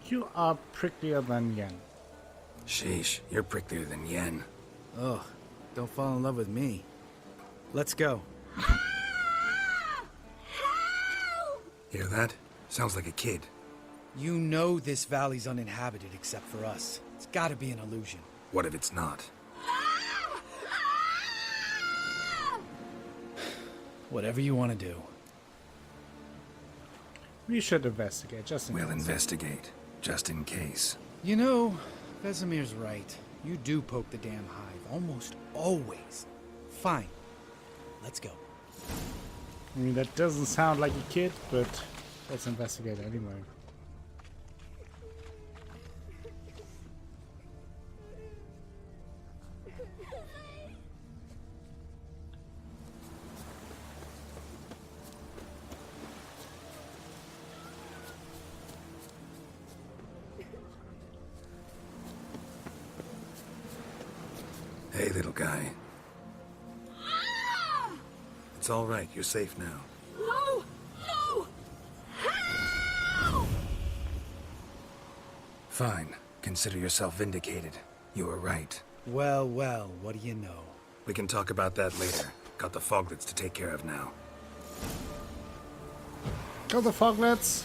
You are pricklier than Yen. sheesh, you're pricklier than Yen. Ugh, don't fall in love with me. Let's go. Hear that? Sounds like a kid. You know this valley's uninhabited except for us. It's gotta be an illusion. What if it's not? Whatever you want to do. We should investigate, just in We'll case. investigate, just in case. You know, Vesemir's right. You do poke the damn hive, almost always. Fine. Let's go. I mean, that doesn't sound like a kid, but let's investigate anyway. Hey, little guy. It's all right. You're safe now. No! No! Help! Fine. Consider yourself vindicated. You were right. Well, well, what do you know? We can talk about that later. Got the foglets to take care of now. Kill the foglets!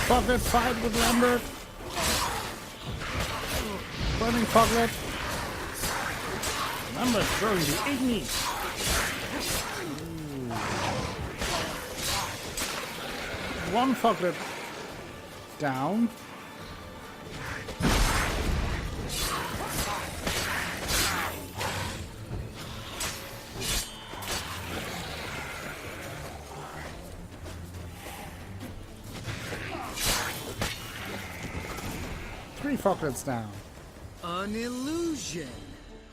Foglet fight with Lambert! Burning Foglet! Lambert throwing the Igni! One Foglet down. Three Foglets down. An illusion.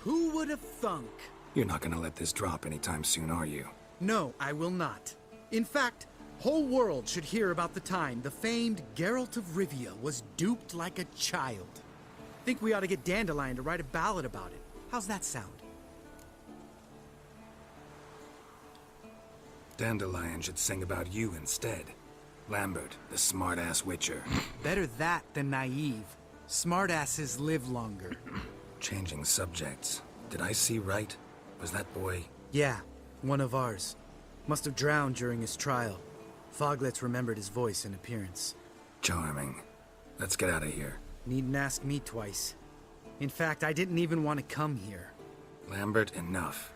Who would have thunk? You're not gonna let this drop anytime soon, are you? No, I will not. In fact, whole world should hear about the time the famed Geralt of Rivia was duped like a child. Think we ought to get Dandelion to write a ballad about it. How's that sound? Dandelion should sing about you instead. Lambert, the smart-ass witcher. Better that than naive. Smartasses live longer. Changing subjects. Did I see right? Was that boy... Yeah, one of ours. Must have drowned during his trial. Foglets remembered his voice and appearance. Charming. Let's get out of here. Needn't ask me twice. In fact, I didn't even want to come here. Lambert, enough.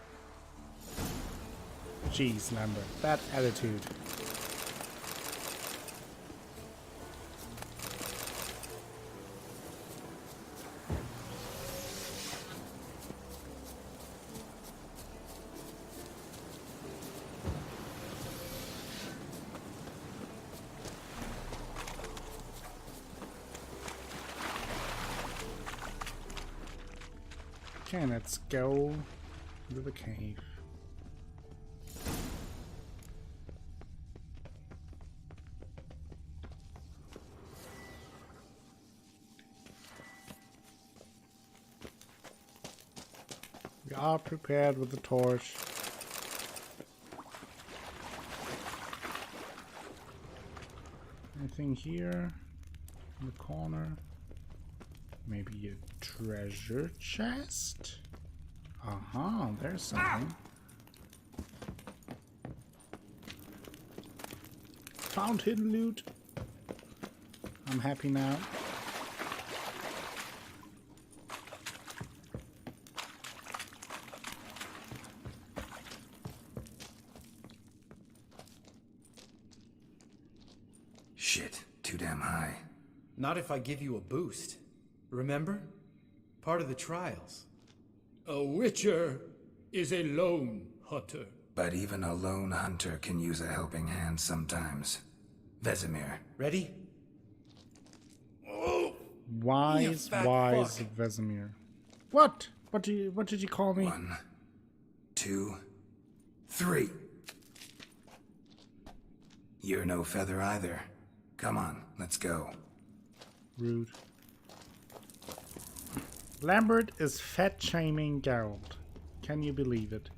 Jeez, Lambert. That attitude. Okay, let's go to the cave. We are prepared with the torch. Anything here in the corner? Maybe a treasure chest? Uh-huh, there's something. Found hidden loot. I'm happy now. damn high. Not if I give you a boost. Remember? Part of the trials. A witcher is a lone hunter. But even a lone hunter can use a helping hand sometimes. Vesemir. Ready? Wise Vesemir. What? What did you call me? 1, 2, 3. You're no feather either. Come on, let's go. Rude. Lambert is fat-shaming Geralt. Can you believe it?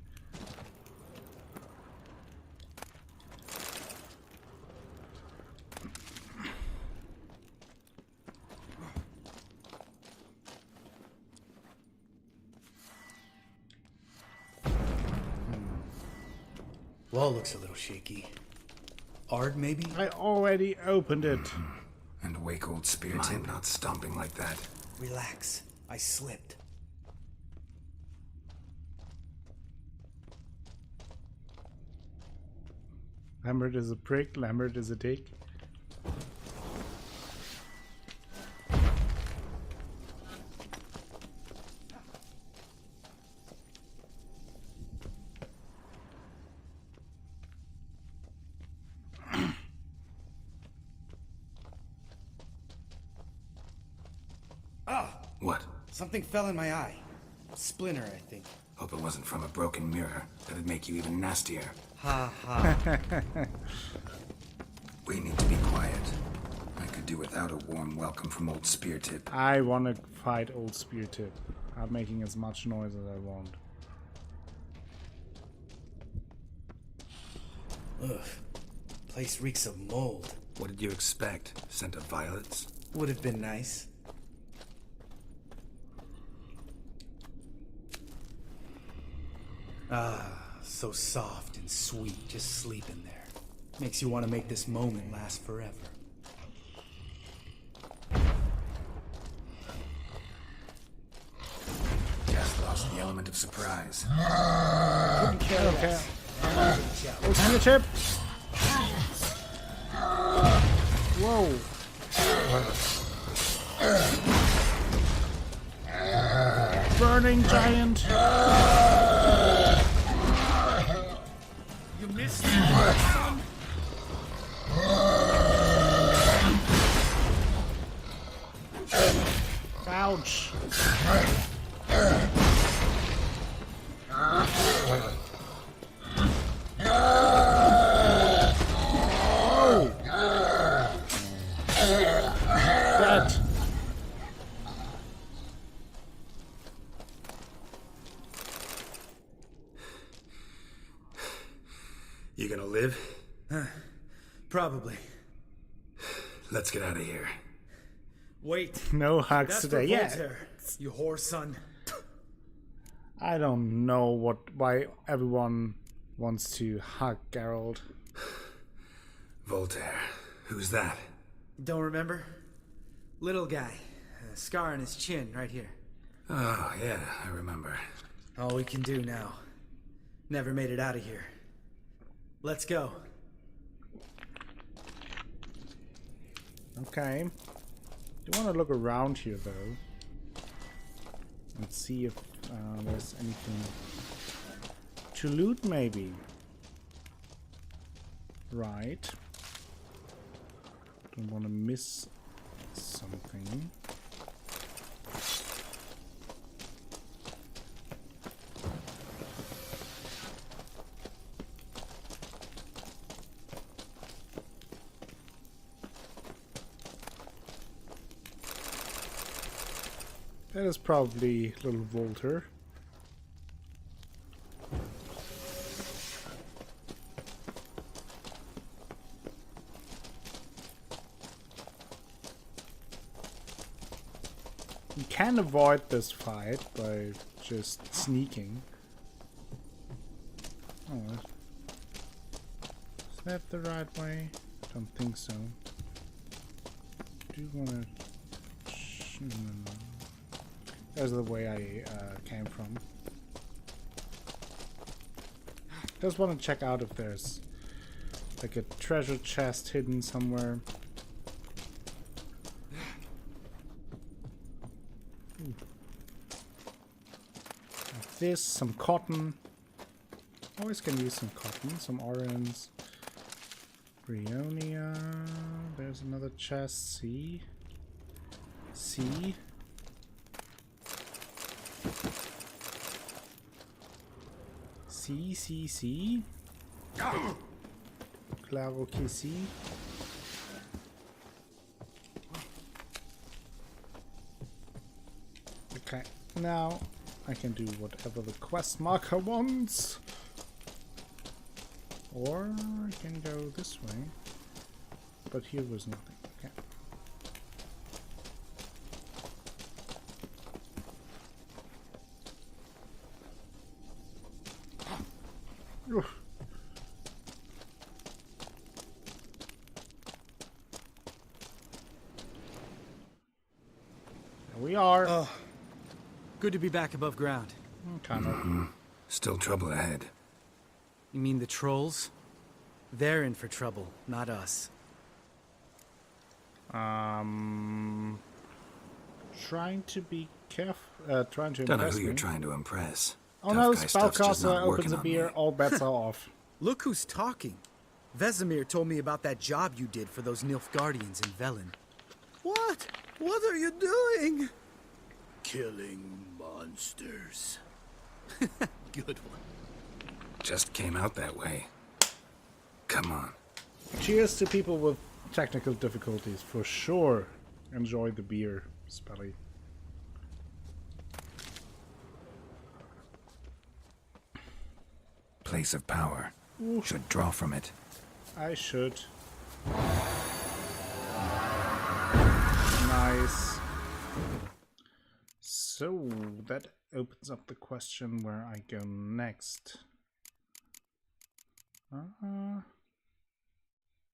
Wall looks a little shaky. Ard, maybe? I already opened it. And wake old spear tip not stomping like that. Relax. I slipped. Lambert is a prick. Lambert is a dick. What? Something fell in my eye. Splinter, I think. Hope it wasn't from a broken mirror. That'd make you even nastier. Ha ha. We need to be quiet. I could do without a warm welcome from old spear tip. I want to fight old spear tip. I'm making as much noise as I want. Ugh. Place reeks of mold. What did you expect? Scent of violets? Would have been nice. Ah, so soft and sweet, just sleeping there. Makes you want to make this moment last forever. Just lost the element of surprise. Okay. Old spear tip. Whoa. Burning giant. You missed it, son. Ouch. Dead. You gonna live? Probably. Let's get out of here. Wait. No hugs That's today. for Yeah. Voltaire, you whore son. I don't know why everyone wants to hug Geralt. Voltaire. Who's that? Don't remember? Little guy. A scar on his chin right here. Oh, yeah, I remember. All we can do now. Never made it out of here. Let's go. Okay. Do want to look around here though, and see if there's anything to loot, maybe. Right. Don't want to miss something. That is probably little Voltaire. You can avoid this fight by just sneaking. Oh, is that the right way? Don't think so. Do you want to? That's the way I came from. Just want to check out if there's like a treasure chest hidden somewhere. this, some cotton. Always can use some cotton, some orange. Brionia. There's another chest. See? See? See? Claro que sí. Okay, now I can do whatever the quest marker wants. Or I can go this way. But here was nothing. Okay. Oof. There we are. Oh, good to be back above ground. Kind of. Still trouble ahead. You mean the trolls? They're in for trouble, not us. Trying to be careful. Trying to Don't know impress who me. you're trying to impress. Oh Tough no, guy stuff's just Spellcaster not opens working a on beer, me. all bets are off. Look who's talking. Vesemir told me about that job you did for those Nilfgaardians in Velen. What? What are you doing? Killing monsters. Good one. Just came out that way. Come on. Cheers to people with technical difficulties, for sure. Enjoy the beer, Spelly. Place of power. Should draw from it. I should. Nice. So, that opens up the question where I go next.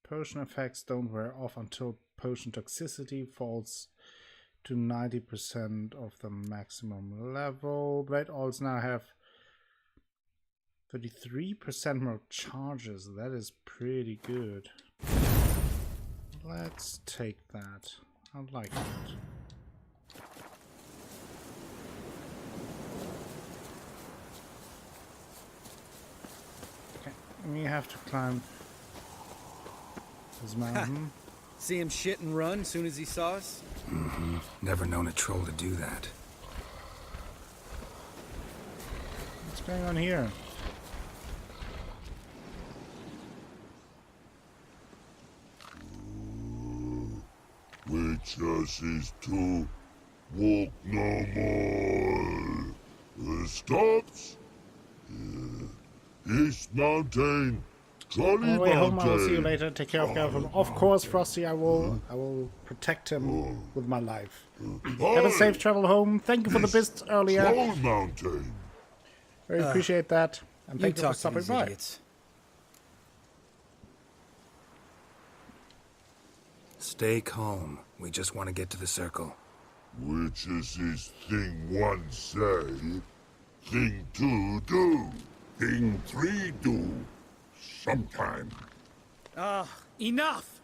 Potion effects don't wear off until potion toxicity falls to 90% of the maximum level. Blade oils now have 33% more charges. That is pretty good. Let's take that. I like it. Okay, we have to climb this mountain. See him shit and run as soon as he saw us? Never known a troll to do that. What's going on here? Witches is to walk no more. Stops. East Mountain. Trolley On the way home, I will see you Mountain. later. Take care of Garfield. Of course, Frosty, I will protect him with my life. Have a safe travel home. Thank you for the bits earlier. Troll Mountain. Very appreciate that. And You thank you for talk to stopping these by. idiots. Stay calm. We just want to get to the circle. Witches is thing one say, thing two do, thing three do. Sometime. Enough!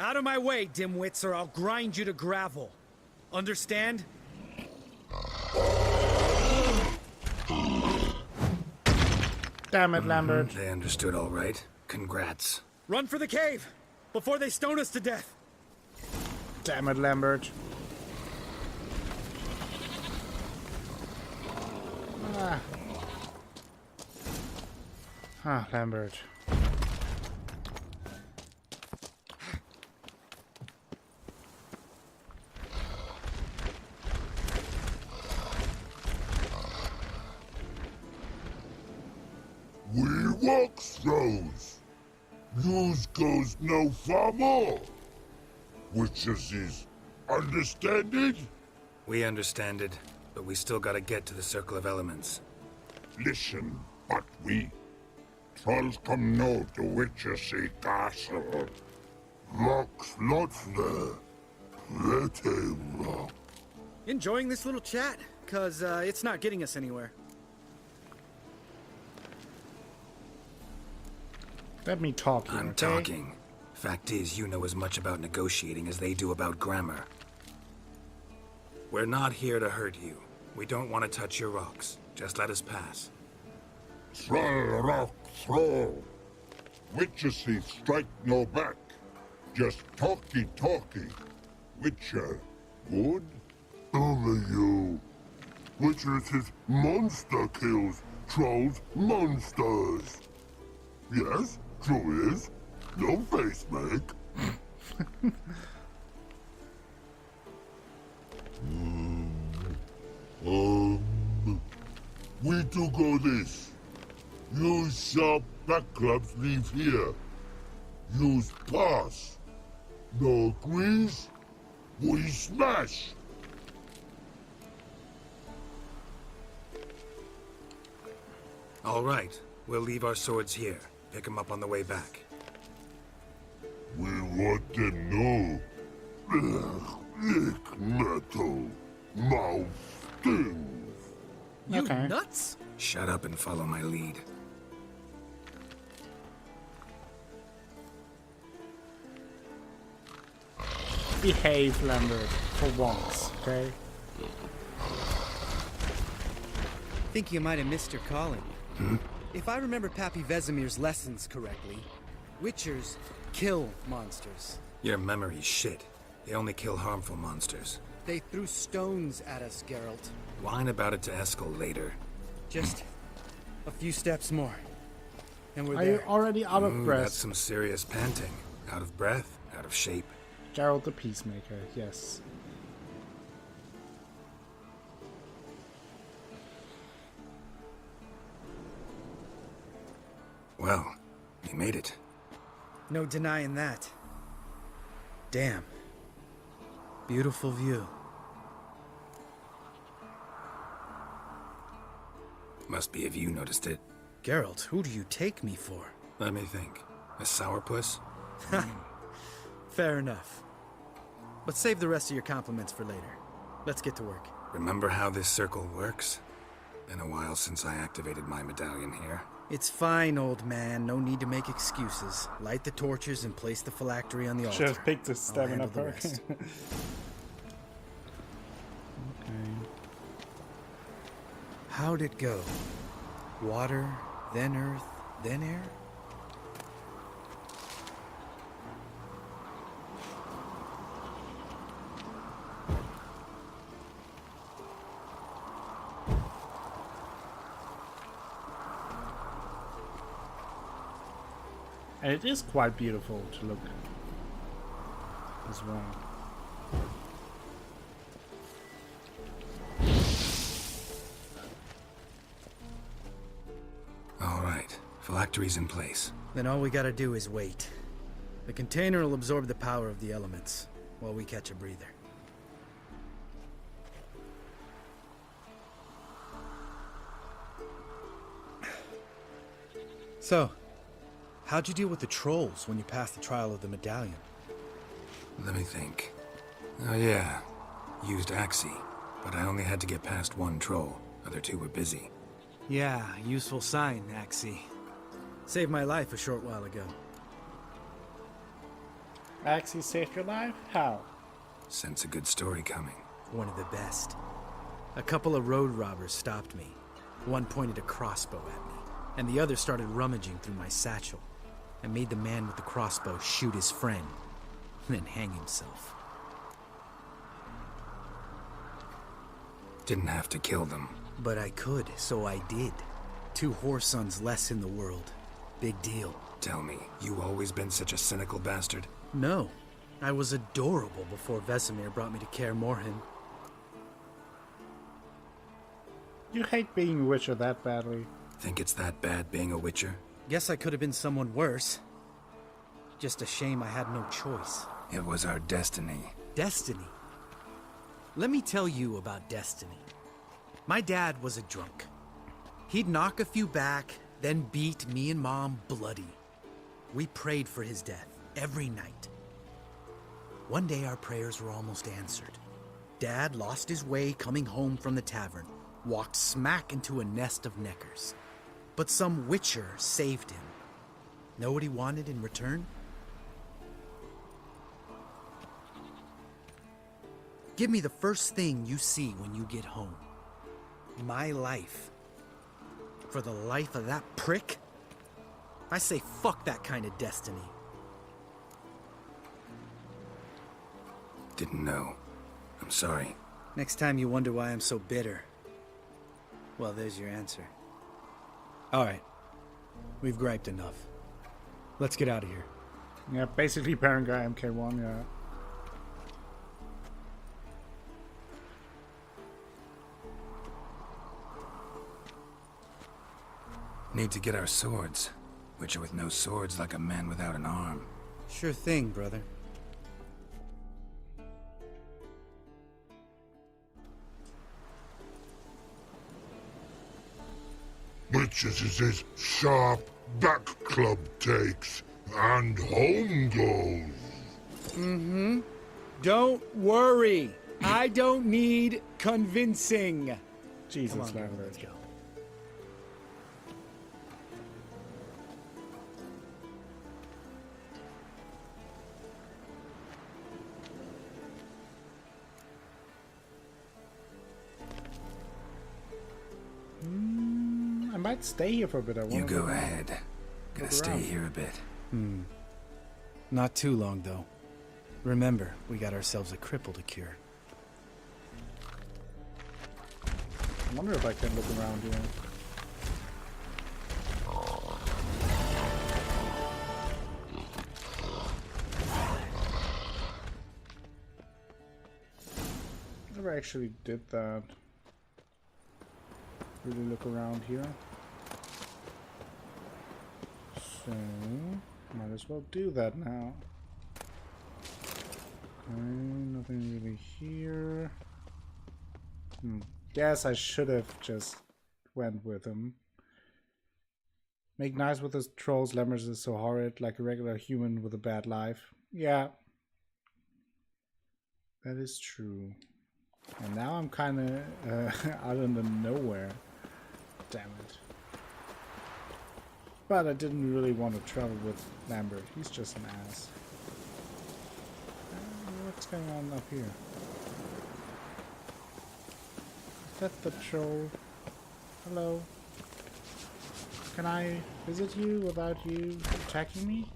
Out of my way, dimwits, or I'll grind you to gravel. Understand? Damn it, Lambert. They understood all right. Congrats. Run for the cave! Before they stone us to death! Damn it, Lambert. Lambert. We walk throws. News goes no far more. Witches is understand it? We understand it, but we still gotta get to the Circle of Elements. Listen, but we trolls come no to Witchessy Castle. Rocks not there. Pretty rock. Enjoying this little chat? Cause, it's not getting us anywhere. Let me talk here, I'm okay? talking. Fact is, you know as much about negotiating as they do about grammar. We're not here to hurt you. We don't want to touch your rocks. Just let us pass. Thrall rock throw. Witcher see strike no back. Just talky. Witcher, good? Only you. Witcher says monster kills. Trolls monsters. Yes, true is. No face make. We do go this. Use sharp back clubs leave here. Use pass. No agrees? We smash. All right. We'll leave our swords here. Pick them up on the way back. We want them know. Lick metal. Mouth stings. You Okay. nuts? Shut up and follow my lead. Behave, Lambert, for once, okay? Think you might have missed your calling. If I remember Pappy Vesemir's lessons correctly, Witchers kill monsters. Your memory's shit. They only kill harmful monsters. They threw stones at us, Geralt. Whine about it to Eskel later. Just a few steps more. And we're Are you there. already out of That's breath? some serious panting. Out of breath, out of shape. Geralt the Peacemaker, yes. Well, we made it. No denying that. Damn. Beautiful view. Must be if you noticed it. Geralt, who do you take me for? Let me think. A sourpuss? Fair enough. But save the rest of your compliments for later. Let's get to work. Remember how this circle works? Been a while since I activated my medallion here. It's fine, old man. No need to make excuses. Light the torches and place the phylactery on the altar. Should have picked the I'll stamina handle the perk. rest. Okay. How'd it go? Water, then earth, then air? And it is quite beautiful to look as well. All right. Phylactery's in place. Then all we gotta do is wait. The container will absorb the power of the elements, while we catch a breather. So, how'd you deal with the trolls when you passed the trial of the medallion? Let me think. Oh yeah. Used Axii, but I only had to get past one troll. Other two were busy. Yeah, useful sign, Axii. Saved my life a short while ago. Axii saved your life? How? Sense a good story coming. One of the best. A couple of road robbers stopped me. One pointed a crossbow at me, and the other started rummaging through my satchel. I made the man with the crossbow shoot his friend, then hang himself. Didn't have to kill them. But I could, so I did. 2 whoresons less in the world. Big deal. Tell me, you always been such a cynical bastard? No, I was adorable before Vesemir brought me to Kaer Morhen. You hate being a Witcher that badly. Think it's that bad being a Witcher? Guess I could have been someone worse. Just a shame I had no choice. It was our destiny. Destiny. Let me tell you about destiny. My dad was a drunk. He'd knock a few back, then beat me and Mom bloody. We prayed for his death every night. One day our prayers were almost answered. Dad lost his way coming home from the tavern, walked smack into a nest of neckers. But some Witcher saved him. Know what he wanted in return? Give me the first thing you see when you get home. my life for the life of that prick? I say fuck that kind of destiny. Didn't know. I'm sorry. Next time you wonder why I'm so bitter, well, there's your answer. All right. We've griped enough. Let's get out of here. Yeah, basically parent guy MK1, yeah. Need to get our swords. Witcher with no swords like a man without an arm. Sure thing, brother. Witches is his sharp back club takes, and home goes. Don't worry. I don't need convincing. Jesus, Come on, Lambert. let's go. I might stay here for a bit. I You want go ahead. Gonna stay around. here a bit. Not too long, though. Remember, we got ourselves a cripple to cure. I wonder if I can look around here. Never actually did that. Really look around here. So, might as well do that now. Okay, nothing really here. Guess I should have just went with him. Make nice with his trolls. Lemmers is so horrid, like a regular human with a bad life. Yeah. That is true. And now I'm kind of out in the nowhere. Damn it. But I didn't really want to travel with Lambert. He's just an ass. What's going on up here? Is that the troll? Hello? Can I visit you without you attacking me?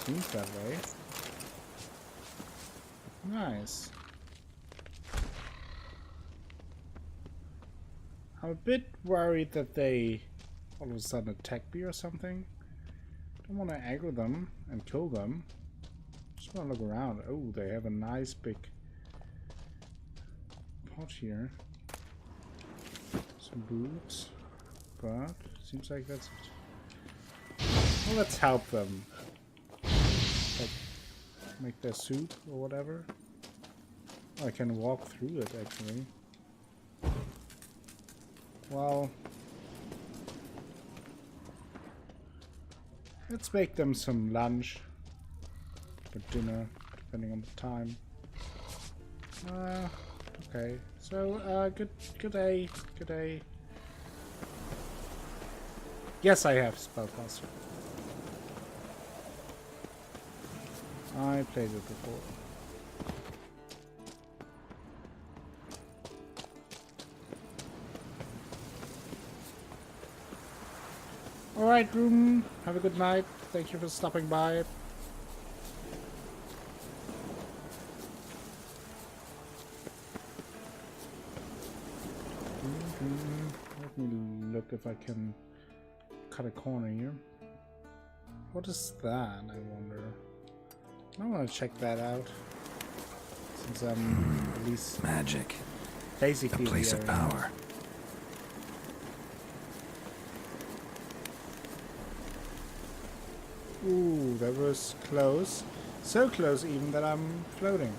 Seems that way. Nice. I'm a bit worried that they all of a sudden attack me or something. Don't want to aggro them and kill them. Just want to look around. Oh, they have a nice big pot here. Some boots. But seems like that's it. Well, let's help them. Like, make their soup or whatever. Oh, I can walk through it actually. Well, let's make them some lunch or dinner, depending on the time. Okay. So, good day. Good day. Yes, I have Spellcaster. I played it before. Alright, room. Have a good night. Thank you for stopping by. Let me look if I can cut a corner here. What is that, I wonder? I want to check that out. Since I'm at least Magic. basically The place the of area. power. Ooh, that was close. So close even that I'm floating.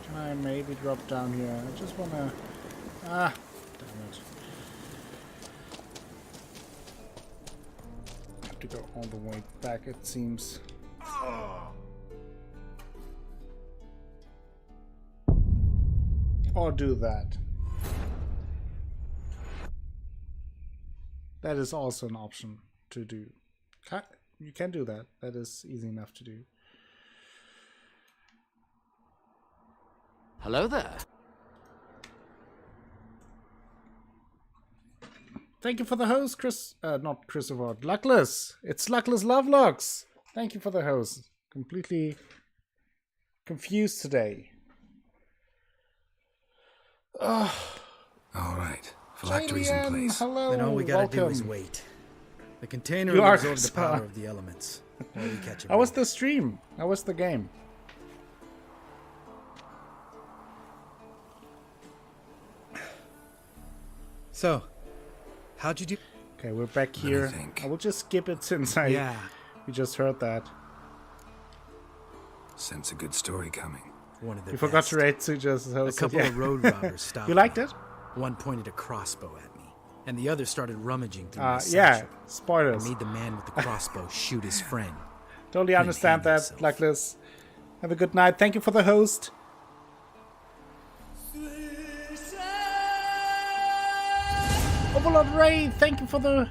Can I maybe drop down here? I just wanna... Ah, damn it. I have to go all the way back, it seems. Or do that. that is also an option to do. You can do that. That is easy enough to do. Hello there. Thank you for the host, Chris. Not Christopher. Luckless. It's Luckless Lovelocks. Thank you for the host. Completely confused today. All right. Phylactery's in place. Hello. Then all we gotta do is welcome. wait. The container You will are absorb the smart. power of the elements. While we catch a How was break. the stream? How was the game? So, how'd you do? Okay, we're back Let me here. think. I will just skip it since we just heard that. Sense a good story coming. One of the You forgot best. to rate to just A host it. couple Yeah. of road robbers stopped. You liked me. it? One pointed a crossbow at me, and the other started rummaging through my Yeah, satchel. I spoilers. made the man with the crossbow shoot his friend. Totally Couldn't understand handle that, himself. Luckless. Have a good night. Thank you for the host. Overlord Ray, thank you for the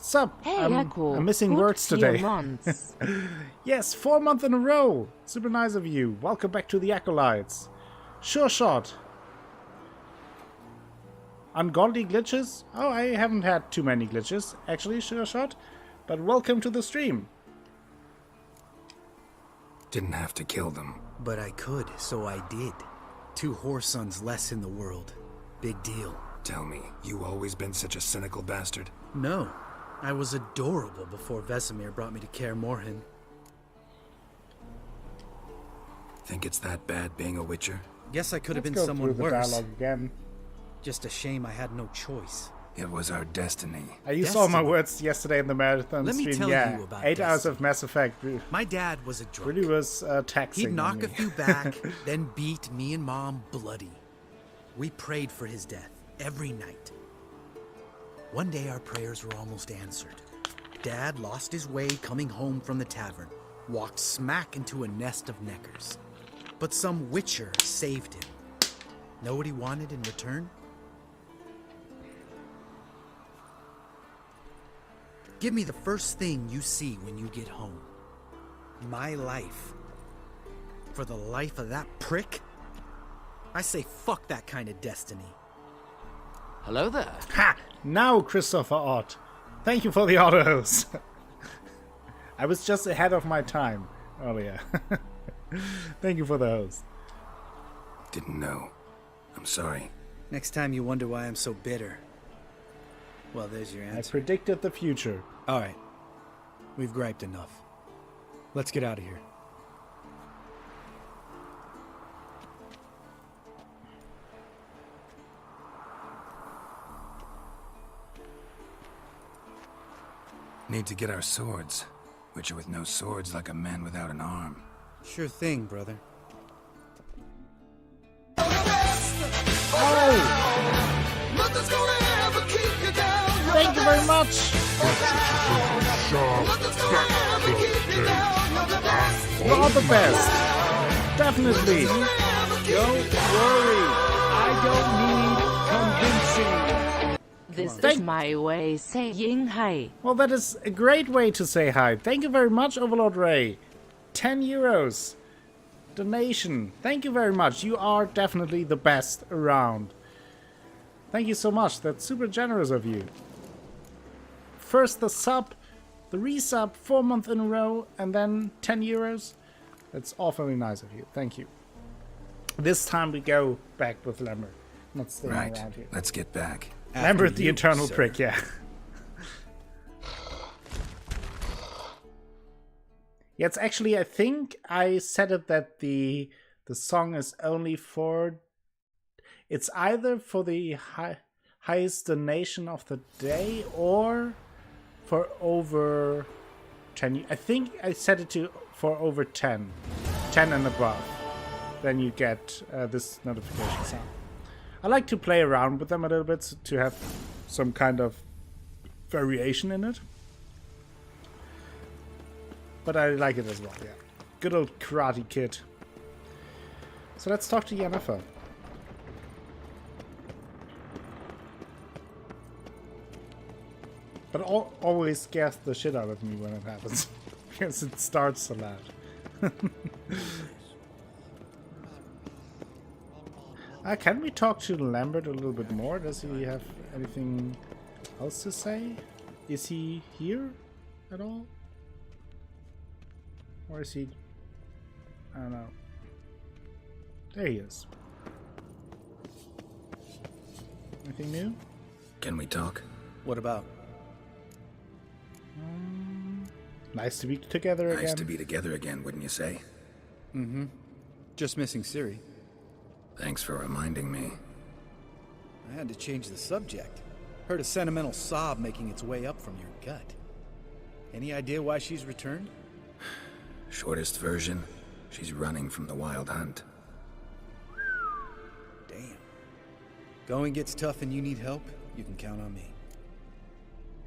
sub. Hey, I'm Echo. missing Good words few today. months. Yes, 4 months in a row. Super nice of you. Welcome back to the Acolytes. Sure shot. Ungodly glitches? Oh, I haven't had too many glitches, actually, sure shot. But welcome to the stream. Didn't have to kill them. But I could, so I did. 2 whoresons less in the world. Big deal. Tell me, you always been such a cynical bastard? No, I was adorable before Vesemir brought me to Kaer Morhen. Think it's that bad being a Witcher? Guess I could have Let's been go someone through the worse. dialogue again. Just a shame I had no choice. It was our destiny. You saw my Destiny. words yesterday in the marathon Let me stream. tell Yeah, you about 8 hours Destiny. of Mass Effect My dad was a drunk. really was taxing. He'd on knock me. a few back, then beat me and Mom bloody. We prayed for his death every night. One day our prayers were almost answered. Dad lost his way coming home from the tavern, walked smack into a nest of neckers. But some witcher saved him. Know what he wanted in return? Give me the first thing you see when you get home. My life. For the life of that prick? I say fuck that kind of destiny. Hello there. Ha! Now, Christopher Ott. Thank you for the autos. I was just ahead of my time earlier. Thank you for the host. Didn't know. I'm sorry. Next time you wonder why I'm so bitter. Well, there's your I answer. predicted the future. All right. We've griped enough. Let's get out of here. Need to get our swords. Witcher with no swords like a man without an arm. Sure thing, brother. Thank you very much. Sharp back club takes and You're the best. Definitely. Don't worry. I don't need convincing. This Thank- is my way saying hi. Well, that is a great way to say hi. Thank you very much, Overlord Ray. 10 euros. Donation. Thank you very much. You are definitely the best around. Thank you so much. That's super generous of you. First the sub, the resub, 4 months in a row, and then 10 euros. That's awfully nice of you. Thank you. This time we go back with Lambert. Not staying Right. around here. Let's get back. Lambert the you, eternal sir. prick, yeah. Yeah, it's actually, I think I said it that the song is only for, it's either for the highest donation of the day or for over 10. I think I set it to for over 10 and above. Then you get this notification sound. I like to play around with them a little bit to have some kind of variation in it. But I like it as well, yeah. Good old Karate Kid. So let's talk to Yennefer. But always scares the shit out of me when it happens. Because it starts so loud. Can we talk to Lambert a little bit more? Does he have anything else to say? Is he here at all? Or is he... I don't know. There he is. Anything new? Can we talk? What about? Nice to be together again. Nice to be together again, wouldn't you say? Mm-hmm. Just missing Ciri. Thanks for reminding me. I had to change the subject. Heard a sentimental sob making its way up from your gut. Any idea why she's returned? Shortest version, she's running from the Wild Hunt. Damn. Going gets tough and you need help, you can count on me.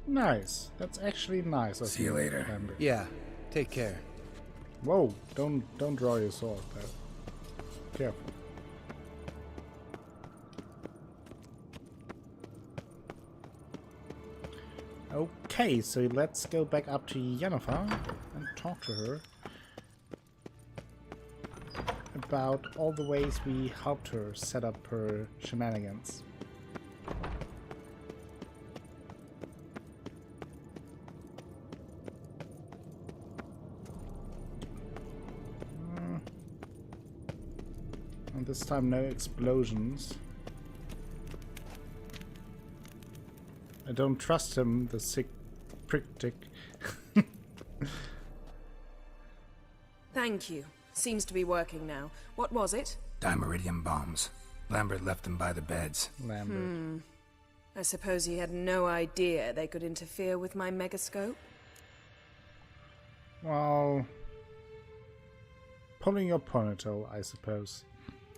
Nice. That's actually nice. See you later. Lambert. Yeah, take care. Whoa, don't draw your sword, though. Careful. Okay, so let's go back up to Yennefer and talk to her about all the ways we helped her set up her shenanigans. And this time no explosions. I don't trust him, the sick prick-tick. Thank you. Seems to be working now. What was it? Dimeridium bombs. Lambert left them by the beds. Lambert. I suppose he had no idea they could interfere with my megascope? Well... pulling your ponytail, I suppose.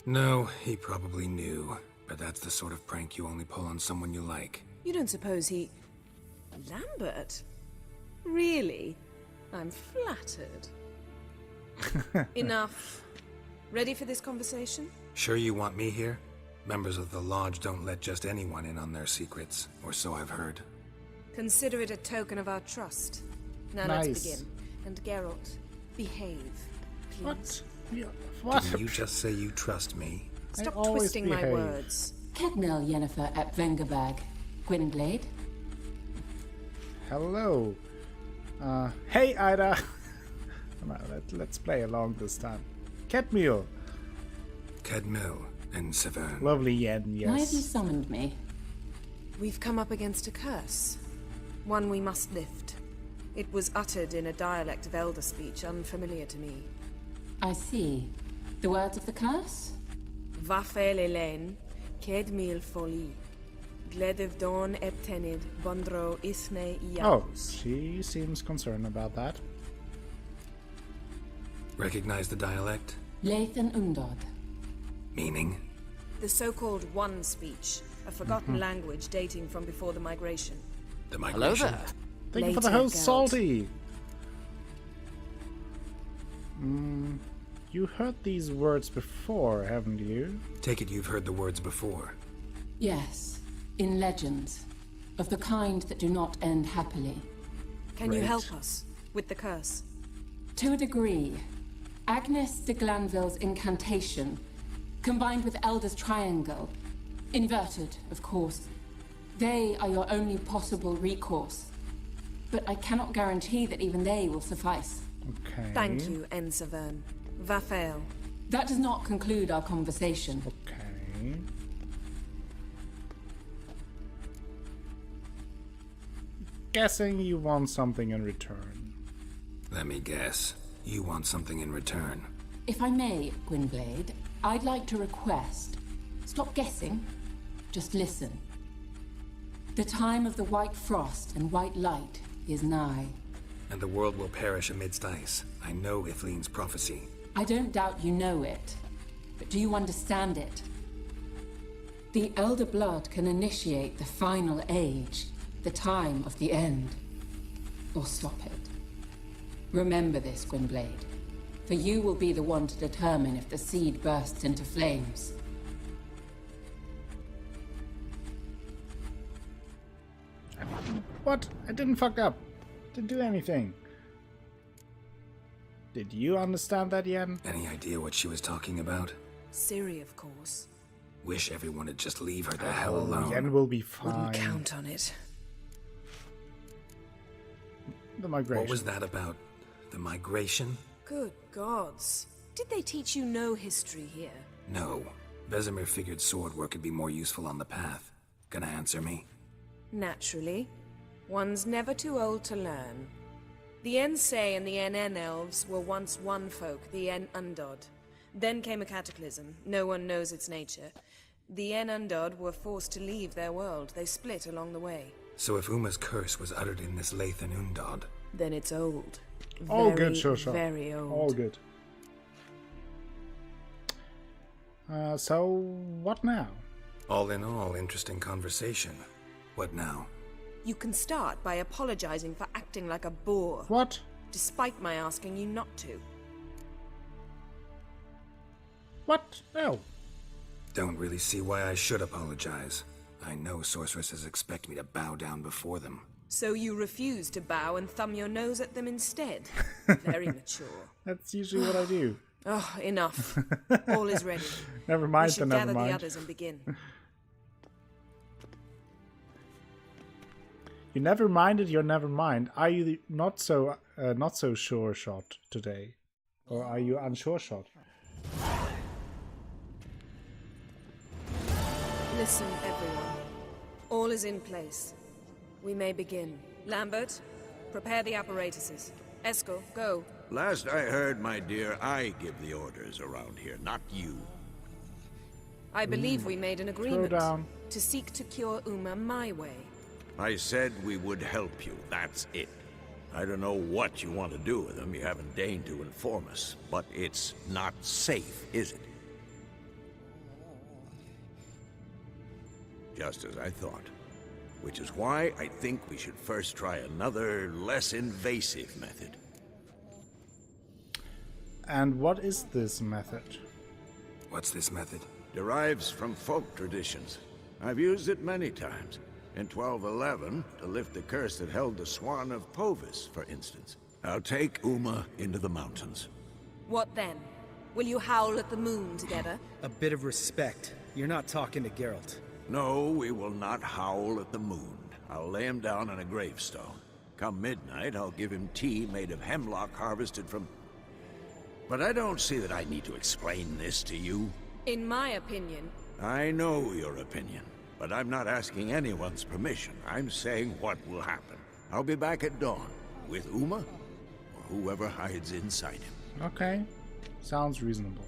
No, he probably knew. But that's the sort of prank you only pull on someone you like. You don't suppose he... Lambert? Really? I'm flattered. Enough. Ready for this conversation? Sure you want me here? Members of the Lodge don't let just anyone in on their secrets, or so I've heard. Consider it a token of our trust. Now Nice. let's begin. And Geralt, behave, please. What? Yeah, what? Didn't you just say you trust me? Stop always twisting my behave. words. Kedmil Yennefer at Vengerberg. Gwynblade. Hello. Hey, Ida. Come on, let's play along this time. Kedmil. Kedmil and Severn. Lovely Yen, yes. Why have you summoned me? We've come up against a curse. One we must lift. It was uttered in a dialect of Elder speech unfamiliar to me. I see. The words of the curse? Vafel Elaine, Kedmil Foli. Gledev Dawn Eptenid, Bondro Isne Oh, Iapus. she seems concerned about that. Recognize the dialect? Lathan Undod. Meaning? The so-called One speech, a forgotten language dating from before the migration. The Hello migration? there. Thank you for the Later, host, Geralt. Salty. You heard these words before, haven't you? Take it you've heard the words before. Yes. In legends. Of the kind that do not end happily. Can you Great. help us with the curse? To a degree. Agnes de Glanville's incantation, combined with Elder's triangle, inverted, of course. They are your only possible recourse. But I cannot guarantee that even they will suffice. Okay. Thank you, Ensavern. Vafel. That does not conclude our conversation. Okay. Guessing you want something in return. Let me guess. You want something in return. If I may, Gwynblade, I'd like to request. Stop guessing. Just listen. The time of the white frost and white light is nigh. And the world will perish amidst ice. I know Ithleen's prophecy. I don't doubt you know it, but do you understand it? The Elder Blood can initiate the final age, the time of the end, or stop it. Remember this, Gwynblade, for you will be the one to determine if the seed bursts into flames. What? I didn't fuck up. Didn't do anything. Did you understand that, Yen? Any idea what she was talking about? Ciri, of course. Wish everyone would just leave her the hell alone. Yen will be fine. Wouldn't count on it. The migration. What was that about? The migration? Good gods. Did they teach you no history here? No. Vesemir figured sword work could be more useful on the path. Gonna answer me? Naturally. One's never too old to learn. The Ensei and the NN elves were once one folk, the En Undod. Then came a cataclysm. No one knows its nature. The En Undod were forced to leave their world. They split along the way. So if Uma's curse was uttered in this Lathan Undod, then it's old. All good, Shosha. Very old. All good. So, what now? all in all, interesting conversation. What now? You can start by apologizing for acting like a boor. What? Despite my asking you not to. What? No. Don't really see why I should apologize. I know sorceresses expect me to bow down before them. So you refuse to bow and thumb your nose at them instead? Very mature. That's usually what I do. Oh, enough. All is ready. Never mind, we should never gather mind. the others and begin. You never minded your never mind. Are you not so sure shot today? Or are you unsure shot? Listen, everyone. All is in place. We may begin. Lambert, prepare the apparatuses. Eskel, go. Last I heard, my dear, I give the orders around here, not you. I believe we made an agreement down. to seek to cure Uma my way. I said we would help you, that's it. I don't know what you want to do with them, you haven't deigned to inform us, but it's not safe, is it? Just as I thought. Which is why I think we should first try another, less invasive method. And what is this method? What's this method? Derives from folk traditions. I've used it many times. In 1211, to lift the curse that held the Swan of Povis, for instance. I'll take Uma into the mountains. What then? Will you howl at the moon together? A bit of respect. You're not talking to Geralt. No, we will not howl at the moon. I'll lay him down on a gravestone. Come midnight, I'll give him tea made of hemlock harvested from... But I don't see that I need to explain this to you. In my opinion... I know your opinion, but I'm not asking anyone's permission. I'm saying what will happen. I'll be back at dawn, with Uma, or whoever hides inside him. Okay. Sounds reasonable.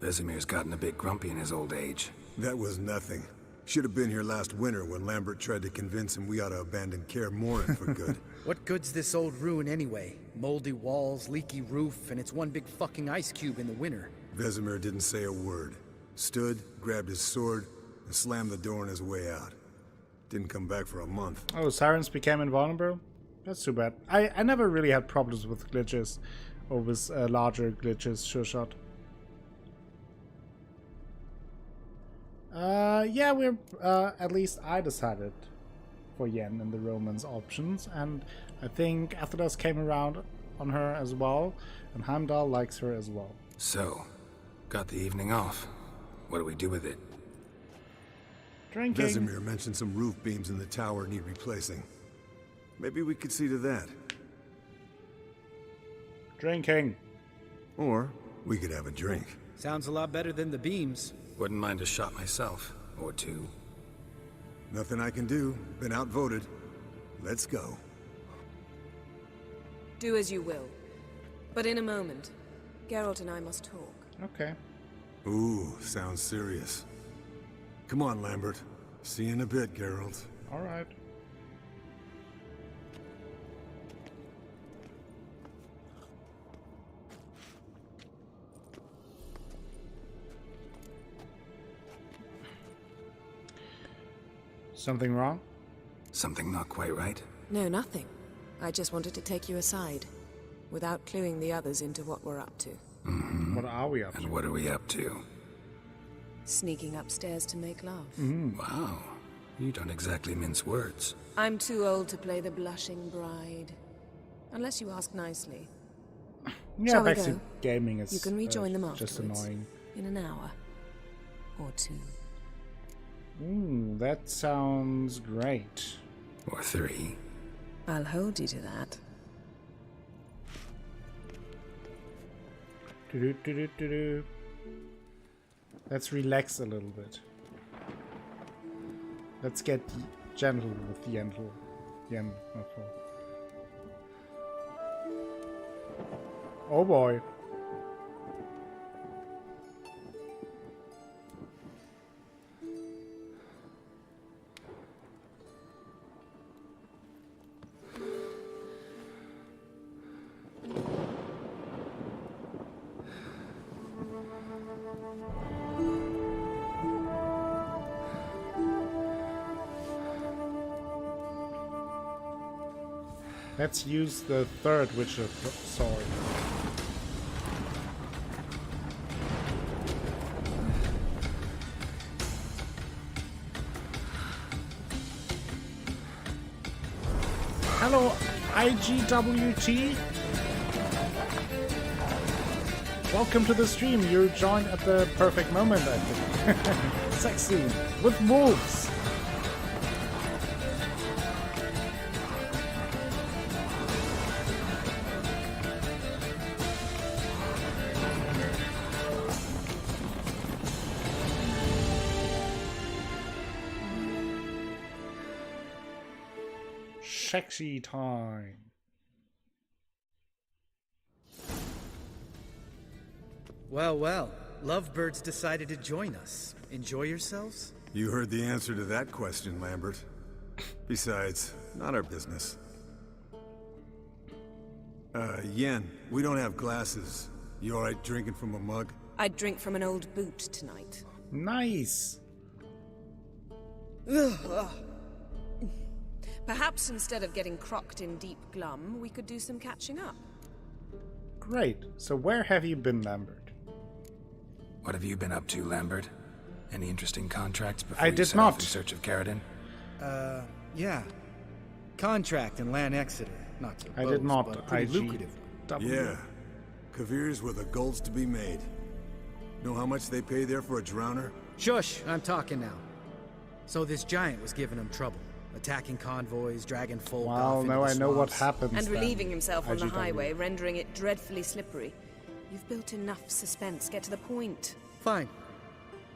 Vesemir's gotten a bit grumpy in his old age. That was nothing. Should have been here last winter when Lambert tried to convince him we ought to abandon Kaer Morhen for good. What good's this old ruin anyway? Moldy walls, leaky roof, and it's one big fucking ice cube in the winter. Vesemir didn't say a word. Stood, grabbed his sword, and slammed the door on his way out. Didn't come back for a month. Oh, Sirens became invulnerable? That's too bad. I never really had problems with glitches. Or with larger glitches, sure shot. Yeah, we're, at least I decided for Yen in the Romans options, and I think Athelas came around on her as well, and Heimdall likes her as well. So, got the evening off. What do we do with it? Drinking. Vesemir mentioned some roof beams in the tower need replacing. Maybe we could see to that. Drinking. Or we could have a drink. Sounds a lot better than the beams. Wouldn't mind a shot myself, or two. Nothing I can do. Been outvoted. Let's go. Do as you will. But in a moment, Geralt and I must talk. Okay. Ooh, sounds serious. Come on, Lambert. See you in a bit, Geralt. Alright. Something wrong? Something not quite right? No, nothing. I just wanted to take you aside, without cluing the others into what we're up to. What are we up to? And what are we up to? Sneaking upstairs to make love. Wow. You don't exactly mince words. I'm too old to play the blushing bride. Unless you ask nicely. Yeah, Shall we backseat go? gaming is You can rejoin them afterwards. just annoying. In an hour. Or two. That sounds great. Or 3. I'll hold you to that. Do-do-do-do-do-do. Let's relax a little bit. Let's get gentle with the Yentl. Oh boy. Let's use the third Witcher sword. Hello, IGWT. Welcome to the stream. You joined at the perfect moment, I think. Sex scene with wolves. Sexy time. Well, well. Lovebirds decided to join us. Enjoy yourselves? You heard the answer to that question, Lambert. Besides, not our business. Yen, we don't have glasses. You alright drinking from a mug? I'd drink from an old boot tonight. Nice. Perhaps instead of getting crocked in deep glum, we could do some catching up. Great. So where have you been, Lambert? What have you been up to, Lambert? Any interesting contracts before I you did set off not. in search of Caridin? Yeah. Contract in Lan Exeter. Not to I boast, did not. but pretty lucrative. Yeah. Kavir's where the gold's to be made. Know how much they pay there for a drowner? Shush, I'm talking now. So this giant was giving him trouble. Attacking convoys, dragging folk off Well, into now the I know what swamps. happens. And then, relieving himself on the IGW. highway, rendering it dreadfully slippery. You've built enough suspense. Get to the point. Fine.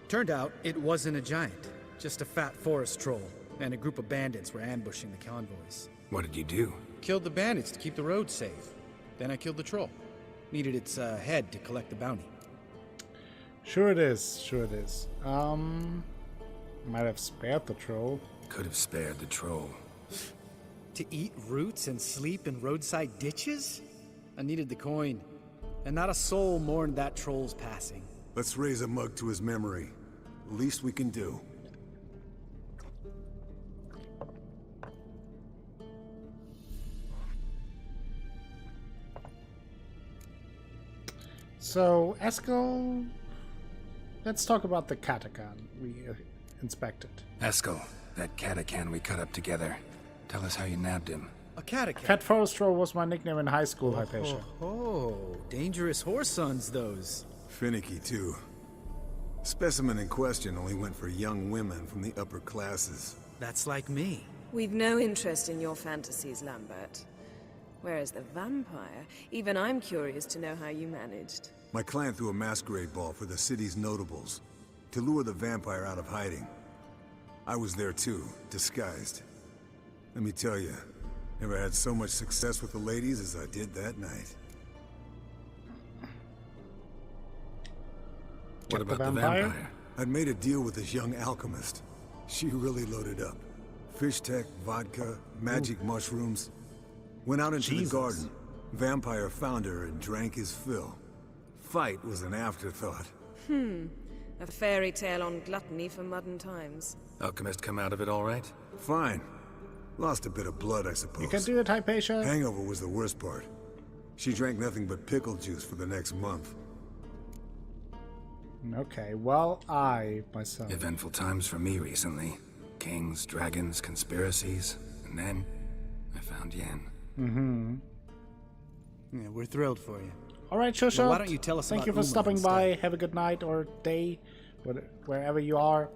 Turned out it wasn't a giant. Just a fat forest troll. And a group of bandits were ambushing the convoys. What did you do? Killed the bandits to keep the road safe. Then I killed the troll. Needed its head to collect the bounty. Sure it is. Sure it is. Might have spared the troll. Could have spared the troll. To eat roots and sleep in roadside ditches? I needed the coin. And not a soul mourned that troll's passing. Let's raise a mug to his memory. The least we can do. So, Eskel, let's talk about the Katakan we inspected. Eskel, that catacan we cut up together. Tell us how you nabbed him. A catacan? Fat Forest Troll was my nickname in high school, Hypatia. Oh, dangerous horse sons, those. Finicky, too. Specimen in question only went for young women from the upper classes. That's like me. We've no interest in your fantasies, Lambert. Whereas the vampire, even I'm curious to know how you managed. My clan threw a masquerade ball for the city's notables, to lure the vampire out of hiding. I was there too, disguised. Let me tell you, never had so much success with the ladies as I did that night. What about the vampire? I'd made a deal with this young alchemist. She really loaded up. Fish tech, vodka, magic mushrooms. Went out into the garden. Vampire found her and drank his fill. Fight was an afterthought. A fairy tale on gluttony for modern times. Alchemist come out of it all right? Fine. Lost a bit of blood, I suppose. You can do it, Hypatia. Hangover was the worst part. She drank nothing but pickle juice for the next month. Okay, well, I myself. Eventful times for me recently. Kings, dragons, conspiracies, and then I found Yen. Mm-hmm. Yeah, we're thrilled for you. All right, Shusha. Well, why don't you tell us Thank about you for Uma stopping instead? by. Have a good night or day, wherever you are.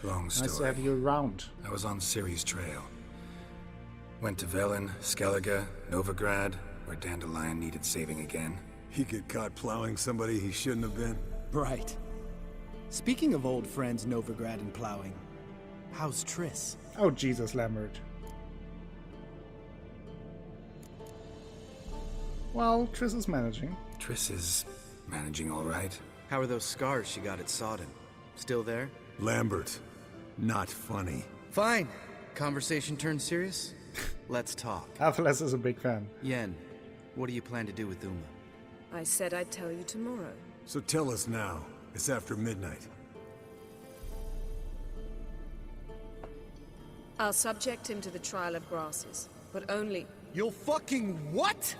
Long story. Nice to have you around. I was on Ciri's trail. Went to Velen, Skellige, Novigrad, where Dandelion needed saving again. He get caught plowing somebody he shouldn't have been. Right. Speaking of old friends Novigrad and plowing, how's Triss? Oh, Jesus, Lambert. Well, Triss is managing. Triss is managing all right. How are those scars she got at Sodden? Still there? Lambert. Not funny. Fine. Conversation turned serious? Let's talk. Athalas is a big fan. Yen, what do you plan to do with Uma? I said I'd tell you tomorrow. So tell us now. It's after midnight. I'll subject him to the trial of grasses, but only... You'll fucking what?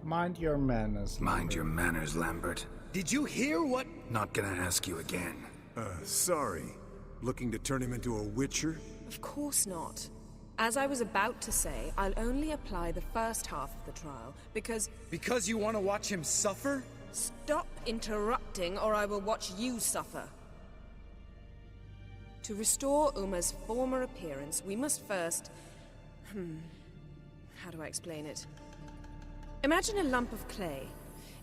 Mind your manners. Mind your manners, Lambert. Did you hear what? Not gonna ask you again. Sorry. Looking to turn him into a witcher? Of course not. As I was about to say, I'll only apply the first half of the trial, because... Because you want to watch him suffer? Stop interrupting, or I will watch you suffer. To restore Uma's former appearance, we must first... How do I explain it? Imagine a lump of clay.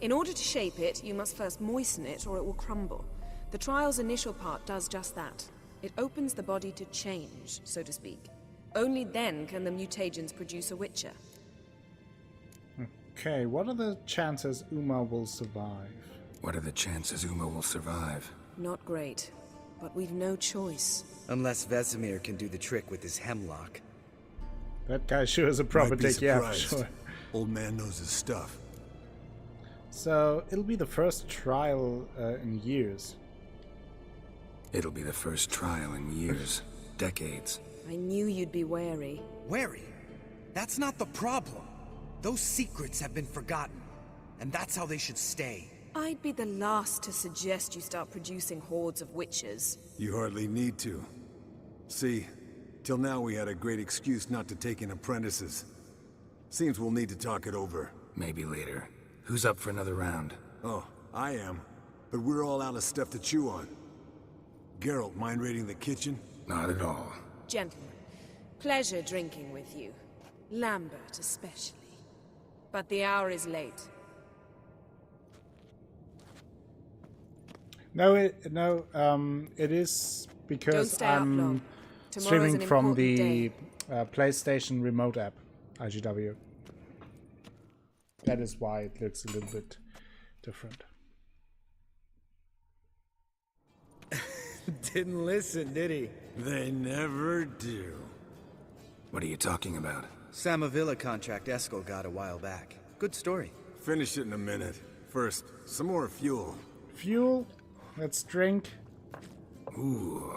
In order to shape it, you must first moisten it, or it will crumble. The trial's initial part does just that. It opens the body to change, so to speak. Only then can the mutagens produce a witcher. Okay, what are the chances Uma will survive? What are the chances Uma will survive? Not great, but we've no choice. Unless Vesemir can do the trick with his hemlock. That guy sure is a proper Might be dick, yeah, for surprised. sure. Old man knows his stuff. So, it'll be the first trial in years. It'll be the first trial in years. Decades. I knew you'd be wary. Wary? That's not the problem. Those secrets have been forgotten, and that's how they should stay. I'd be the last to suggest you start producing hordes of witches. You hardly need to. See, till now we had a great excuse not to take in apprentices. Seems we'll need to talk it over. Maybe later. Who's up for another round? Oh, I am. But we're all out of stuff to chew on. Geralt, mind raiding the kitchen? Not at all. Gentlemen, pleasure drinking with you. Lambert especially. But the hour is late. No, it is Don't because stay up I'm long. Tomorrow's streaming an from important the day. PlayStation remote app, IGW. That is why it looks a little bit different. Didn't listen, did he? They never do. What are you talking about? Samavilla contract Eskel got a while back. Good story. Finish it in a minute. First, some more fuel. Fuel? Let's drink. Ooh,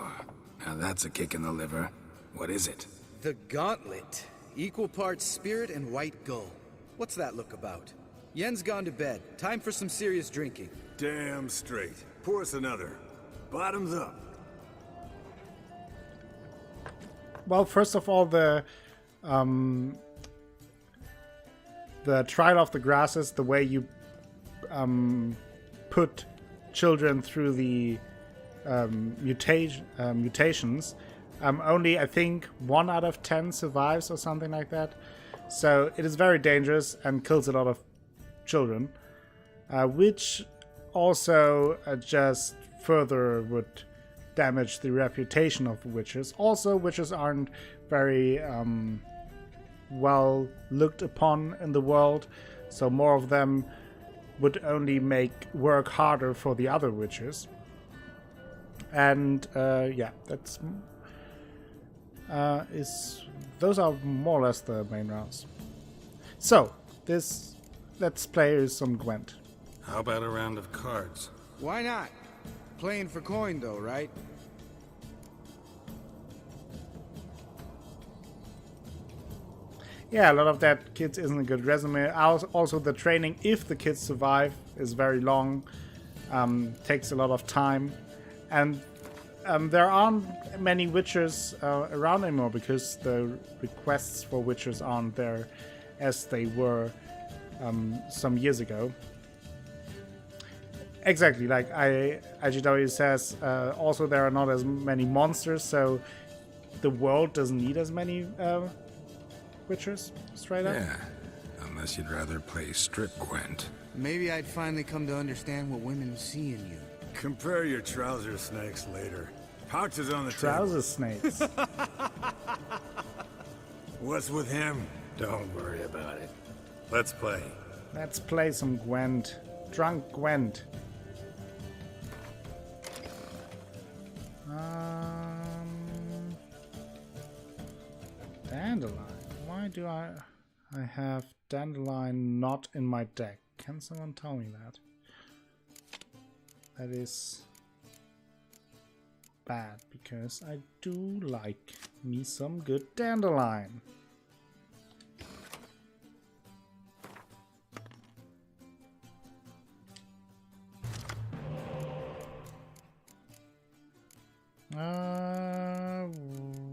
now that's a kick in the liver. What is it? The Gauntlet. Equal parts spirit and white gull. What's that look about? Yen's gone to bed. Time for some serious drinking. Damn straight. Pour us another. Bottoms up. Well, first of all, the trial of the grasses, the way you put children through the mutations, only I think 1 out of 10 survives or something like that. So it is very dangerous and kills a lot of children, which also just further would damage the reputation of witches. Also, witches aren't very well looked upon in the world, so more of them would only make work harder for the other witches. And yeah, that's those are more or less the main rounds. So this let's play some Gwent. How about a round of cards? Why not? Playing for coin, though, right? yeah, a lot of that kids isn't a good resume. Also, the training, if the kids survive, is very long, takes a lot of time, and there aren't many Witchers around anymore because the requests for Witchers aren't there as they were some years ago. Exactly, like IGW says, also there are not as many monsters, so the world doesn't need as many Witchers, straight up. Yeah, unless you'd rather play strip Gwent. Maybe I'd finally come to understand what women see in you. Compare your trouser snakes later. Pouch is on the Trouser snakes. What's with him? Don't worry about it. Let's play. Let's play some Gwent. Drunk Gwent. Dandelion. Why do I have Dandelion not in my deck? Can someone tell me that? That is bad, because I do like me some good Dandelion.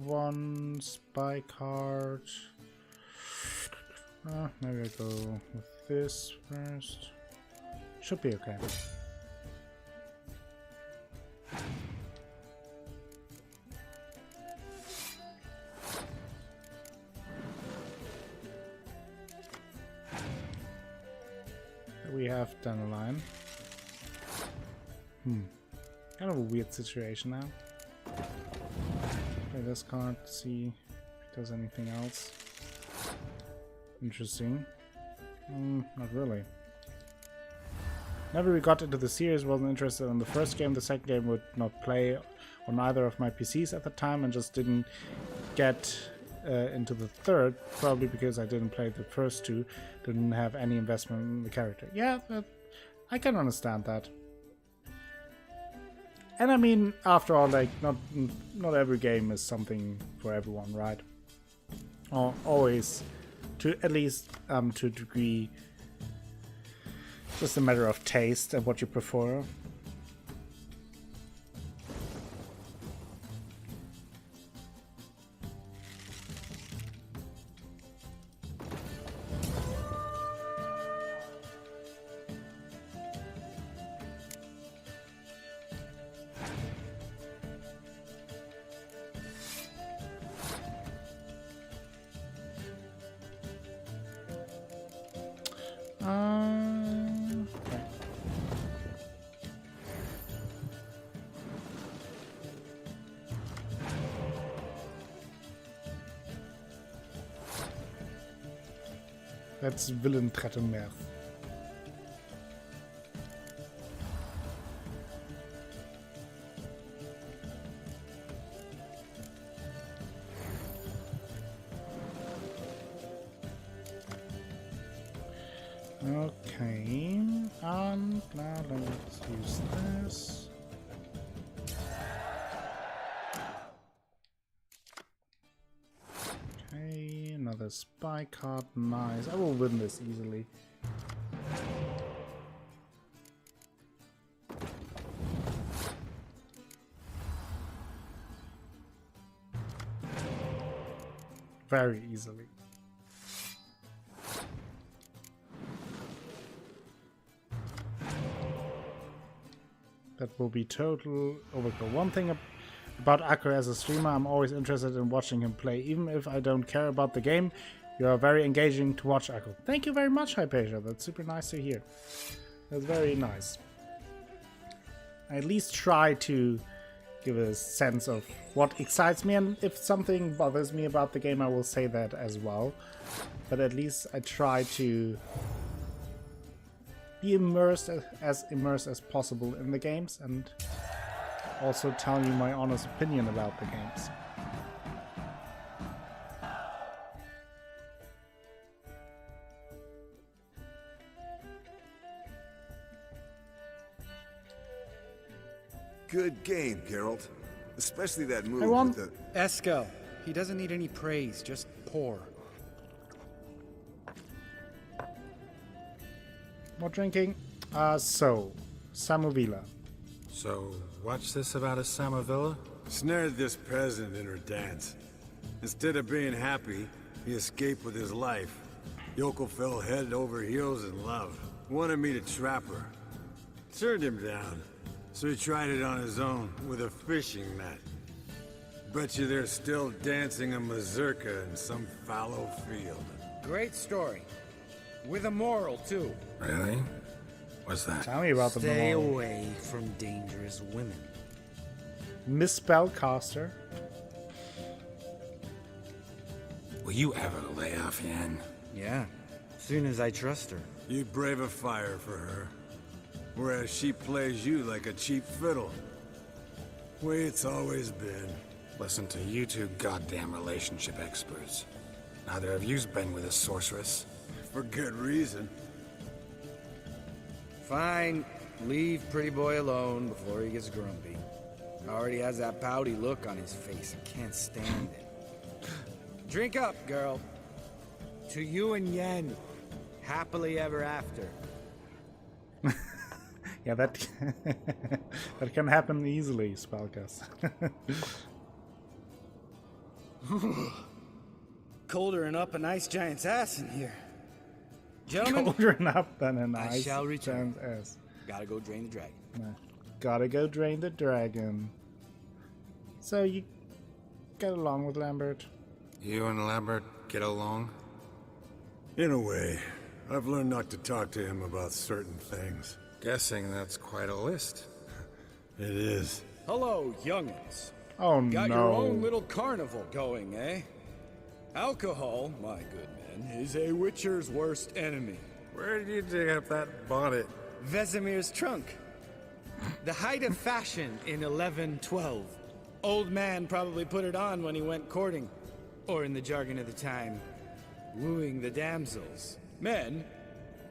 One spy card. Maybe I go with this first. Should be okay. We have Dandelion. Kind of a weird situation now. Play this card, see if it does anything else. Interesting. Not really. Never got into the series, wasn't interested in the first game. The second game would not play on either of my PCs at the time, and just didn't get into the third, probably because I didn't play the first two, didn't have any investment in the character. Yeah, I can understand that. And I mean, after all, like, not every game is something for everyone, right? Or always, to at least to a degree, just a matter of taste and what you prefer. Okay. That's Villain Trettenmerth. Okay, and now let's use this. Okay, another spy card, nice. I will win this easily. Very easily. That will be total overkill. One thing about Akko as a streamer, I'm always interested in watching him play. Even if I don't care about the game, you are very engaging to watch, Akko. Thank you very much, Hypatia. That's super nice to hear. That's very nice. I at least try to give a sense of what excites me, and if something bothers me about the game, I will say that as well. But at least I try to be immersed as possible in the games, and also tell you my honest opinion about the games. Good game, Geralt. Especially that move I want with the... Eskel. He doesn't need any praise, just pour. more drinking. So, Samovila. So, what's this about a Samovilla? Snared this peasant in her dance. Instead of being happy, he escaped with his life. Yoko fell head over heels in love. Wanted me to trap her. Turned him down. So he tried it on his own with a fishing net. Bet you they're still dancing a mazurka in some fallow field. Great story. With a moral, too. Really? What's that? Tell me about the Stay moral. away from dangerous women. Miss Spellcaster. Will you ever lay off, Yen? Yeah, soon as I trust her. You'd brave a fire for her. Whereas she plays you like a cheap fiddle. Way it's always been. Listen to you two goddamn relationship experts. Neither of you's been with a sorceress. For good reason. Fine. Leave Pretty Boy alone before he gets grumpy. Already has that pouty look on his face. I can't stand it. Drink up, girl. To you and Yen. Happily ever after. Yeah, that that can happen easily, Spellcaster. Colder and up a nice giant's ass in here. Gentlemen, Colder and up than an I ice shall return. giant's ass. Gotta go drain the dragon. No. Gotta go drain the dragon. So you get along with Lambert? You and Lambert get along? In a way. I've learned not to talk to him about certain things. Guessing that's quite a list. It is. Hello, young'uns. Oh Got no. your own little carnival going, eh? Alcohol, my good men, is a witcher's worst enemy. Where did you dig up that bonnet? Vesemir's trunk. The height of fashion in 1112. Old man probably put it on when he went courting. Or in the jargon of the time, wooing the damsels. Men,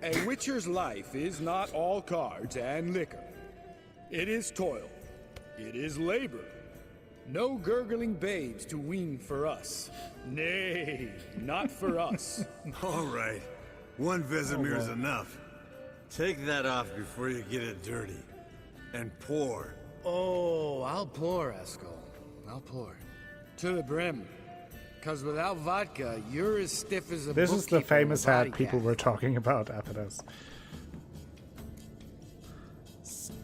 a witcher's life is not all cards and liquor. It is toil. It is labor. No gurgling babes to wean for us. Nay, not for us. All right. One Vesemir's enough. Take that off before you get it dirty. And pour. Oh, I'll pour, Eskel. I'll pour. To the brim. Because without vodka, you're as stiff as a This is the bookkeeper in a famous body hat people cast. were talking about after this.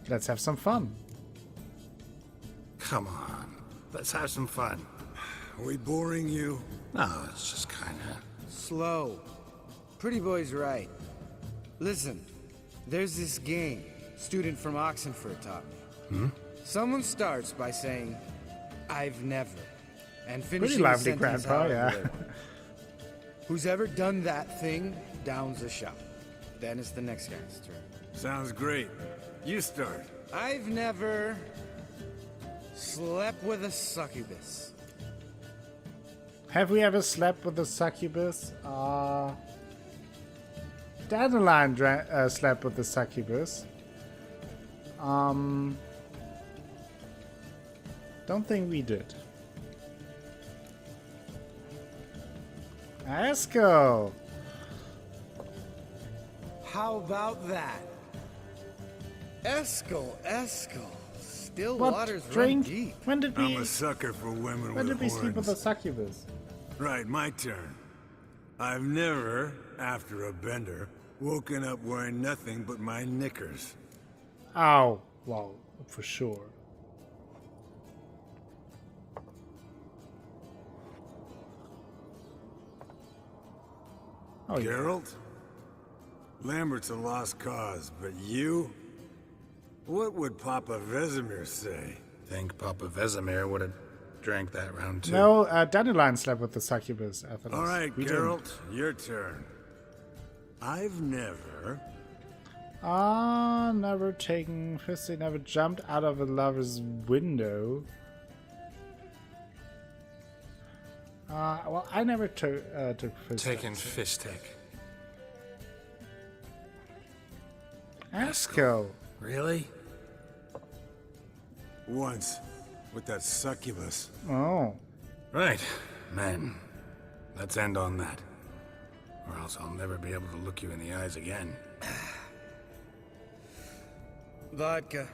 Let's have some fun. Come on. Let's have some fun. Are we boring you? No, it's just kinda... Slow. Pretty Boy's right. Listen, there's this game student from Oxenford taught me. Someone starts by saying, I've never, and finishing the lively, sentence Grandpa, however yeah. they want. Who's ever done that thing downs a shot. Then it's the next guy's turn. Sounds great. You start. I've never slept with a succubus. Have we ever slept with a succubus? Dandelion slept with the succubus. Don't think we did. Esco! How about that? Eskel. Still What? waters run Drink? deep. When did we, I'm a sucker for women when with did we sleep with a horns. succubus? Right, my turn. I've never, after a bender, woken up wearing nothing but my knickers. Oh, well, for sure. Oh, yeah. Geralt? Lambert's a lost cause, but you? What would Papa Vesemir say? Think Papa Vesemir would have drank that round too. No, Dandelion slept with the succubus after this. All right, We didn't. Geralt, your turn. I've never... Never taken fisting, never jumped out of a lover's window. Well, I never took fisting. Taken fist take. Esco. Really? Once, with that succubus. Oh. Right. Men. Let's end on that. Or else I'll never be able to look you in the eyes again. Vodka.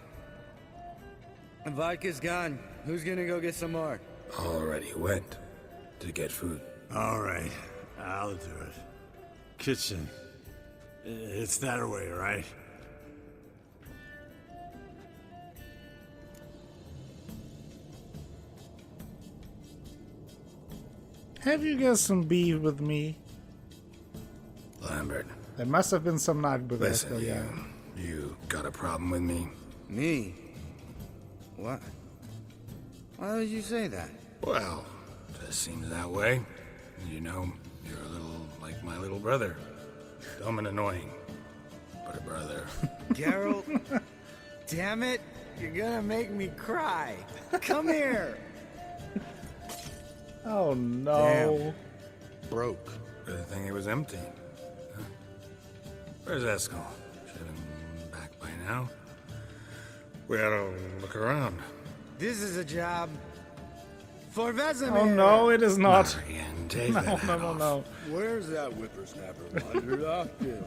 Vodka's gone. Who's gonna go get some more? Already went to get food. All right, I'll do it. Kitchen. It's that way, right? Have you got some beef with me? Lambert, There must have been some night with listen, Esco, yeah. you got a problem with me? Me? What? Why would you say that? Well, just seems that way. You know, you're a little like my little brother. Dumb and annoying, but a brother. Geralt, damn it, you're gonna make me cry. Come here. Oh no. Damn. Broke. Good thing it was empty. Huh? Where's Eskel? Should have been back by now. We ought to look around. This is a job for Vesemir. Oh no, it is not. Marianne, take No, that hat no, off. no. Where's that whippersnapper wandered off to?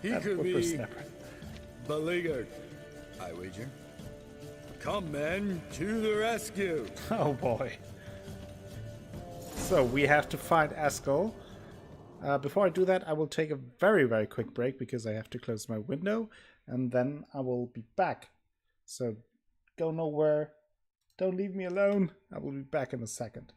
He That could be whippersnapper. beleaguered, I wager. Come, men, to the rescue. Oh boy. So we have to find Eskel. Before I do that, I will take a very, very quick break because I have to close my window, and then I will be back. So go nowhere. Don't leave me alone. I will be back in a second.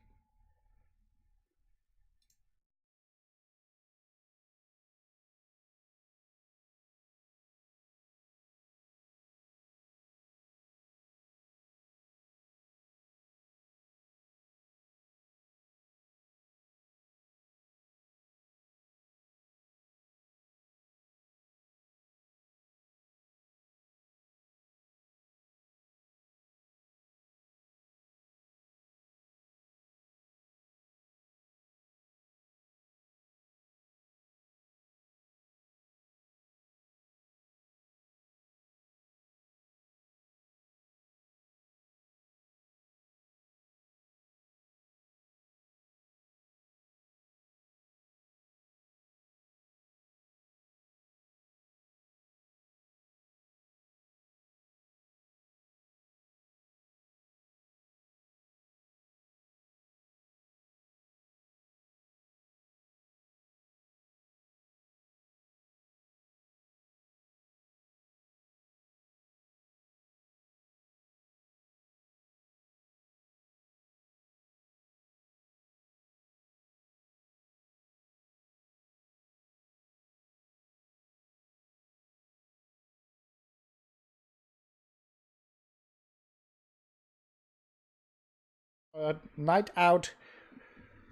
Night out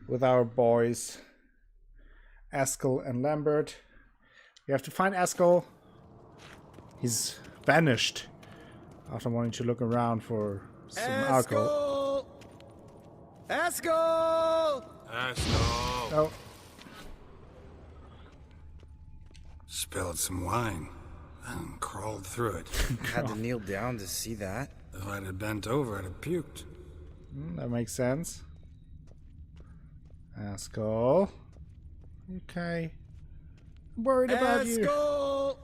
with our boys, Eskel and Lambert. We have to find Eskel. He's vanished after wanting to look around for some alcohol. Eskel! Eskel! Oh, Spilled some wine and crawled through it. Had to kneel down to see that. If I'd have bent over, I'd have puked. that makes sense. Eskel. Okay. I'm worried about you. Eskel!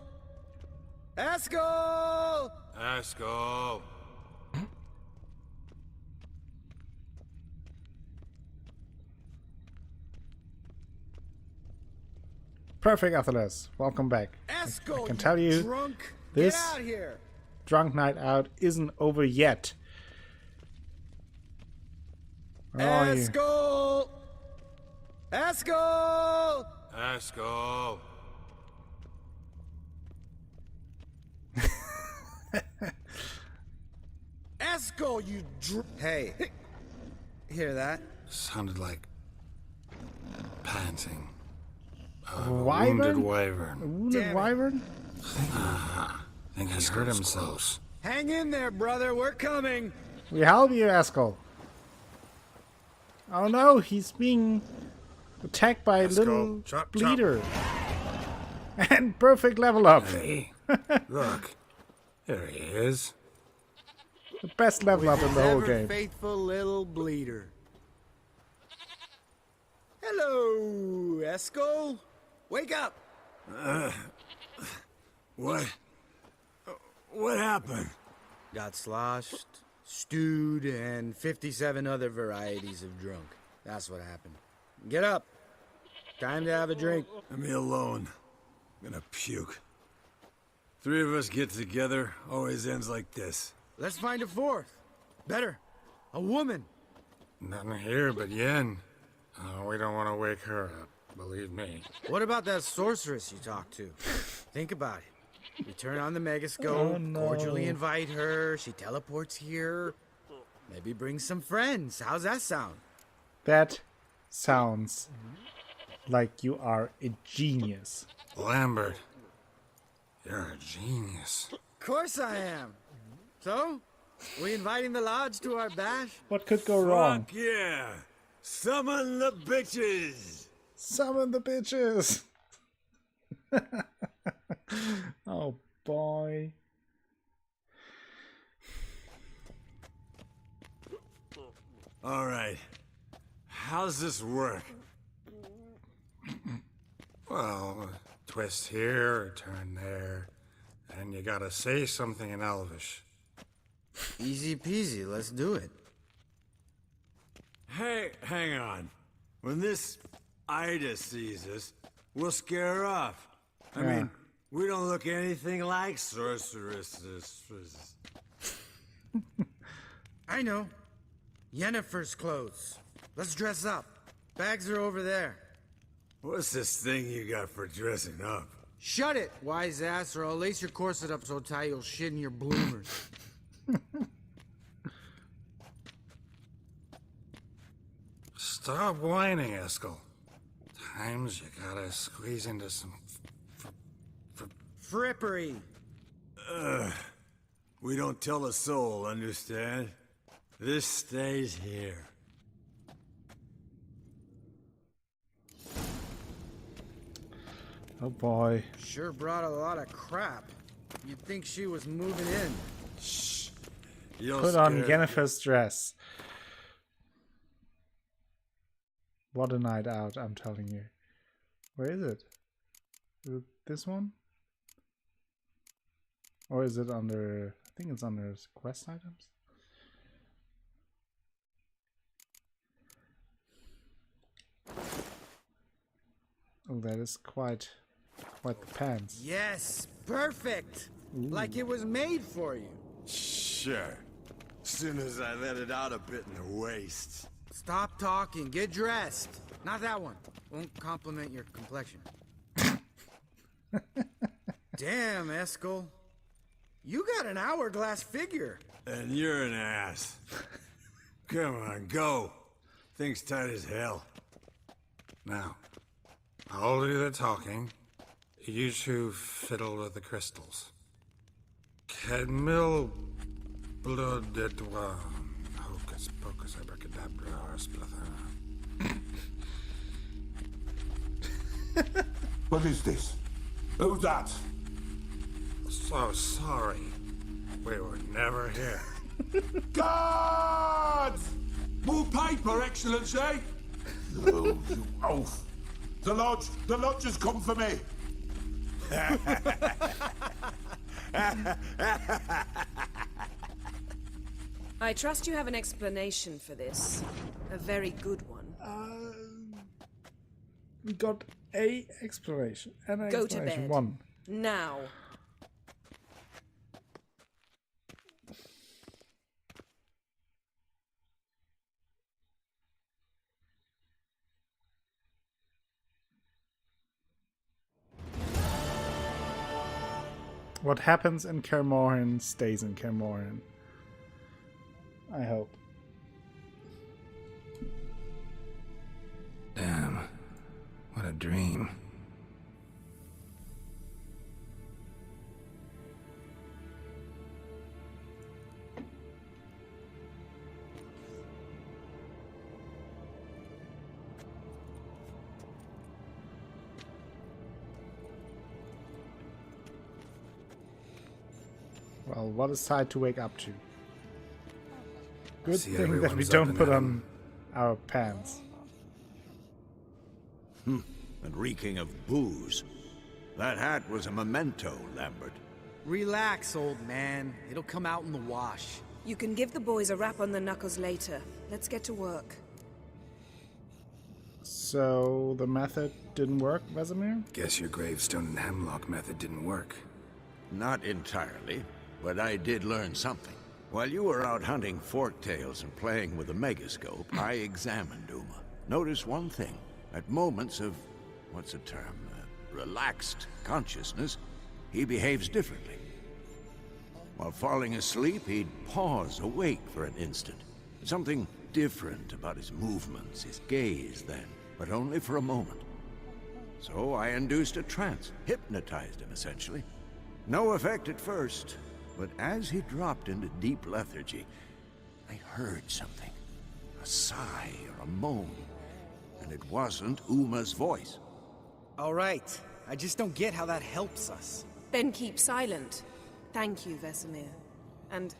Eskel! Eskel! Perfect, Athelas. Welcome back. Eskel, I can tell you, drunk. this Get out here. drunk night out isn't over yet. Where are you? Eskel! Eskel! Eskel! Eskel, you Hey. Hear that? Sounded like panting. Wyvern? Wounded wyvern. A wounded wyvern? Think he hurt himself. Hang in there, brother. We're coming. We help you, Eskel. Oh no, he's being attacked by a little chop, chop. bleeder. And perfect level up. Hey, look. There he is. The best level up in the whole game. Faithful little bleeder. Hello, Eskel. Wake up. What? What happened? Got sloshed, stewed, and 57 other varieties of drunk. That's what happened. Get up. Time to have a drink. Leave me alone. I'm gonna puke. 3 of us get together, always ends like this. Let's find a fourth. Better. A woman. Nothing here but Yen. Oh, we don't want to wake her up, believe me. What about that sorceress you talked to? Think about it. You turn on the megascope, cordially invite her, she teleports here. Maybe bring some friends. How's that sound? That sounds like you are a genius. Lambert, you're a genius. Of course I am. So, we inviting the lodge to our bash? What could go wrong? Fuck yeah! Summon the bitches! Summon the bitches! Oh boy. Alright. How's this work? Well, twist here or turn there, and you gotta say something in Elvish. Easy peasy, let's do it. Hey, hang on. When this Ida sees us, we'll scare her off. I mean, we don't look anything like sorceresses. I know. Yennefer's clothes. Let's dress up. Bags are over there. What's this thing you got for dressing up? Shut it, wise ass, or I'll lace your corset up so tight you'll shit in your bloomers. Stop whining, Eskel. Times you gotta squeeze into some frippery. We don't tell a soul, understand? This stays here. Oh boy. Sure brought a lot of crap. You'd think she was moving in. Shh. Put on Yennefer's dress. What a night out, I'm telling you. Where is it? Is it this one? Or is it under... I think it's under quest items? Oh, that is quite the pants. Yes, perfect. Ooh. Like it was made for you. Sure. Soon as I let it out a bit in the waist. Stop talking. Get dressed. Not that one. Won't compliment your complexion. Damn, Eskel. You got an hourglass figure. And you're an ass. Come on, go. Thing's tight as hell. Now, I'll do the talking. You two fiddle with the crystals. Cadmil blood de toi. Hocus pocus abracadabra splather. What is this? Who's that? So sorry. We were never here. Guards! More paper, Excellency! Oh, you oaf. The lodge has come for me. I trust you have an explanation for this. A very good one. We got a exploration. An Go explanation. to bed. One. Now. What happens in Kaer Morhen stays in Kaer Morhen. I hope. Damn. What a dream. Well, what a sight to wake up to. Good See, thing that we everyone's up don't and put at 'em. on our pants. And reeking of booze. That hat was a memento, Lambert. Relax, old man. It'll come out in the wash. You can give the boys a rap on the knuckles later. Let's get to work. So the method didn't work, Vesemir? Guess your gravestone and hemlock method didn't work. Not entirely, but I did learn something. While you were out hunting forktails and playing with the megascope, I examined Uma. Notice one thing. At moments of, what's the term, relaxed consciousness, he behaves differently. While falling asleep, he'd pause awake for an instant. Something different about his movements, his gaze then, but only for a moment. So I induced a trance, hypnotized him essentially. No effect at first, but as he dropped into deep lethargy, I heard something. A sigh or a moan. And it wasn't Uma's voice. All right. I just don't get how that helps us. Then keep silent. Thank you, Vesemir. And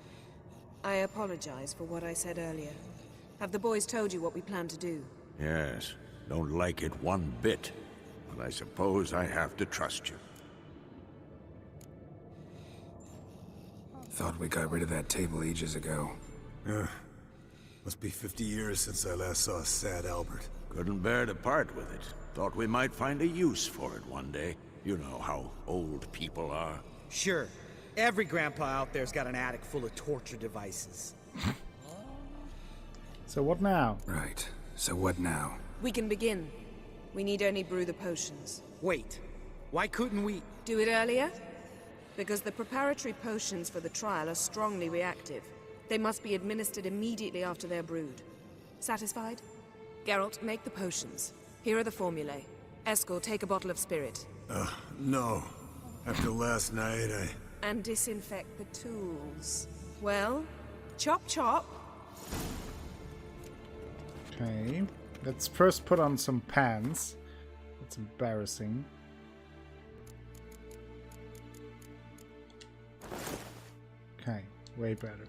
I apologize for what I said earlier. Have the boys told you what we plan to do? Yes. Don't like it one bit. But I suppose I have to trust you. Thought we got rid of that table ages ago. Must be 50 years since I last saw sad Albert. Couldn't bear to part with it. Thought we might find a use for it one day. You know how old people are. Sure. Every grandpa out there's got an attic full of torture devices. So what now? Right. So what now? We can begin. We need only brew the potions. Wait. Why couldn't we... Do it earlier? Because the preparatory potions for the trial are strongly reactive. They must be administered immediately after they're brewed. Satisfied? Geralt, make the potions. Here are the formulae. Eskel, take a bottle of spirit. No. After last night, And disinfect the tools. Well, chop chop. Okay. Let's first put on some pants. That's embarrassing. Okay, way better.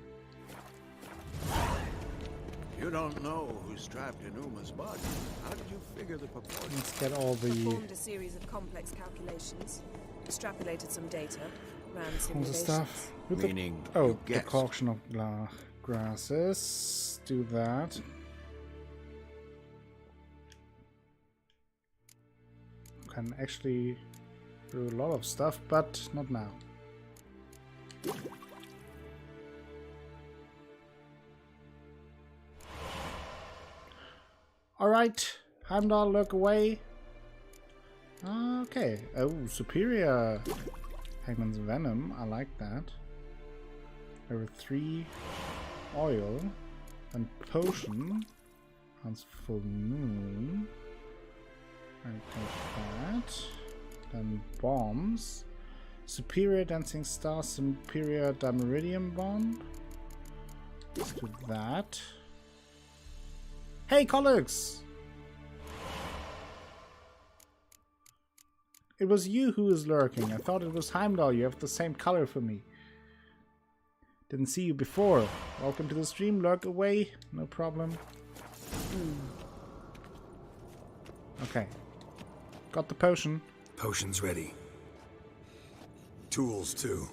You don't know who's trapped in Uma's body. How did you figure the proportions? Let's get all the... Performed a series of complex calculations. Extrapolated some data. Ran all the simulations. stuff. With Meaning the, oh, you guessed. decoction of grasses. Do that. Can actually do a lot of stuff, but not now. Alright, Heimdall, look away. Okay. Oh, superior Hangman's Venom. I like that. Level 3 oil. And potion. Hans Full Moon. I take that. Then bombs. Superior Dancing Star, Superior Dameridium Bomb. Let's do that. Hey, colleagues! It was you who was lurking. I thought it was Heimdall. You have the same color for me. Didn't see you before. Welcome to the stream. Lurk away. No problem. Okay. Got the potion. Potion's ready. Tools, too.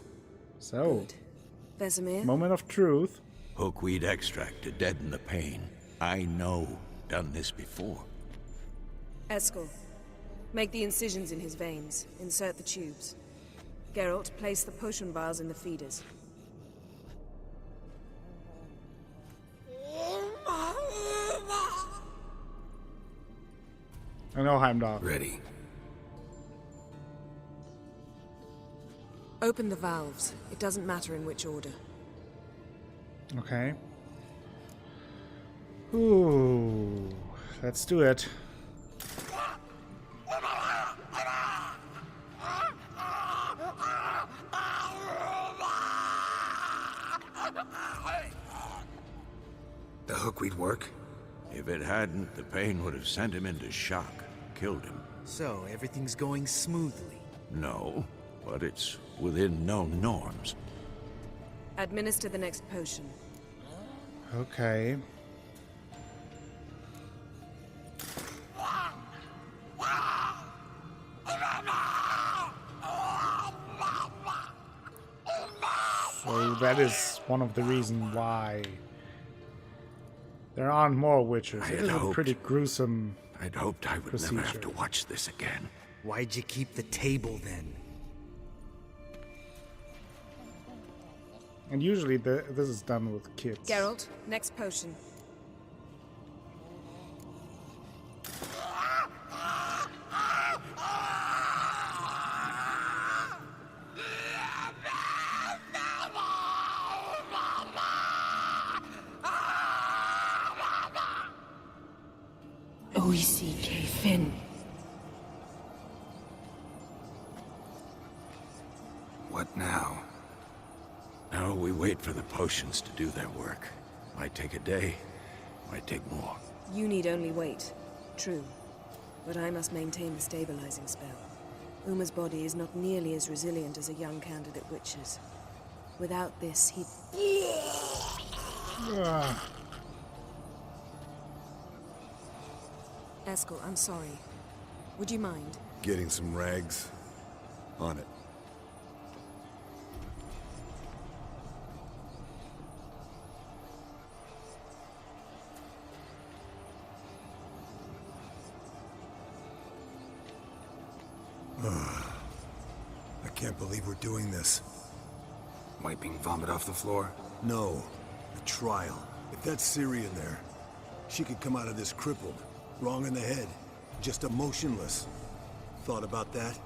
So, Vesemir? moment of truth. Hookweed extract to deaden the pain. I know. Done this before. Eskel, make the incisions in his veins. Insert the tubes. Geralt, place the potion vials in the feeders. I know Heimdall. Ready. Open the valves. It doesn't matter in which order. Okay. Ooh, let's do it. The hookweed work? If it hadn't, the pain would have sent him into shock, killed him. So, everything's going smoothly? No, but it's within known norms. Administer the next potion. Okay. that is one of the reasons why there aren't more witches. It is a pretty gruesome I'd hoped I would procedure. never have to watch this again. Why'd you keep the table then? And usually this is done with kids. Geralt, next potion. O-E-C-K, Finn. What now? Now we wait for the potions to do their work. Might take a day, might take more. You need only wait. True. But I must maintain the stabilizing spell. Uma's body is not nearly as resilient as a young candidate witch's. Without this, he'd... Eskel, I'm sorry. Would you mind? Getting some rags. On it. I can't believe we're doing this. Wiping vomit off the floor? No. The trial. If that's Ciri in there, she could come out of this crippled. Wrong in the head. Just emotionless. Thought about that?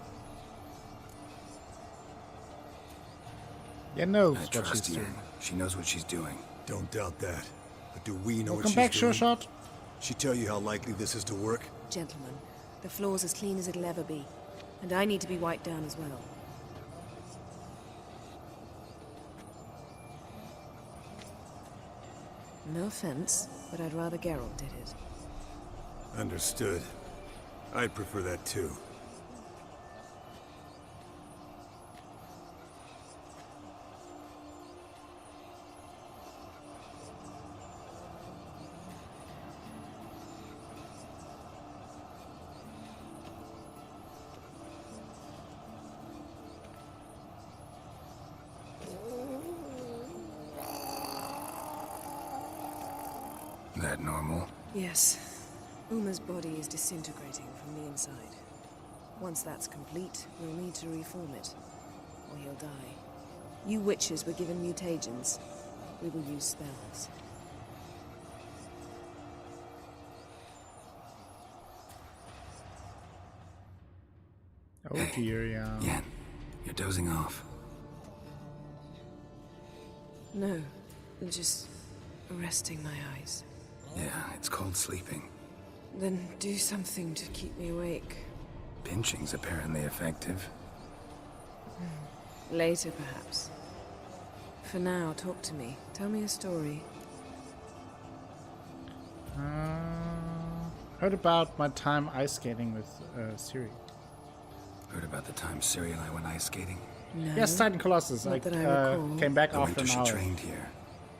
Yeah, knows I what trust she's you. doing. She knows what she's doing. Don't doubt that. But do we know Welcome what back, she's doing? Sure Shot. She tell you how likely this is to work? Gentlemen, the floor's as clean as it'll ever be. And I need to be wiped down as well. No offense, but I'd rather Geralt did it. Understood. I'd prefer that too. That normal? Yes. Uma's body is disintegrating from the inside. Once that's complete, we'll need to reform it, or he'll die. You witches were given mutagens. We will use spells. Oh dear, yeah. Yen, you're dozing off. No, just resting my eyes. Yeah, it's called sleeping. Then do something to keep me awake. Pinching's apparently effective. Later, perhaps. For now, talk to me. Tell me a story. Heard about my time ice skating with Ciri. Heard about the time Ciri and I went ice skating? No. Yes, Titan Colossus. Not I that I recall. came back The after winter an she hour. trained here.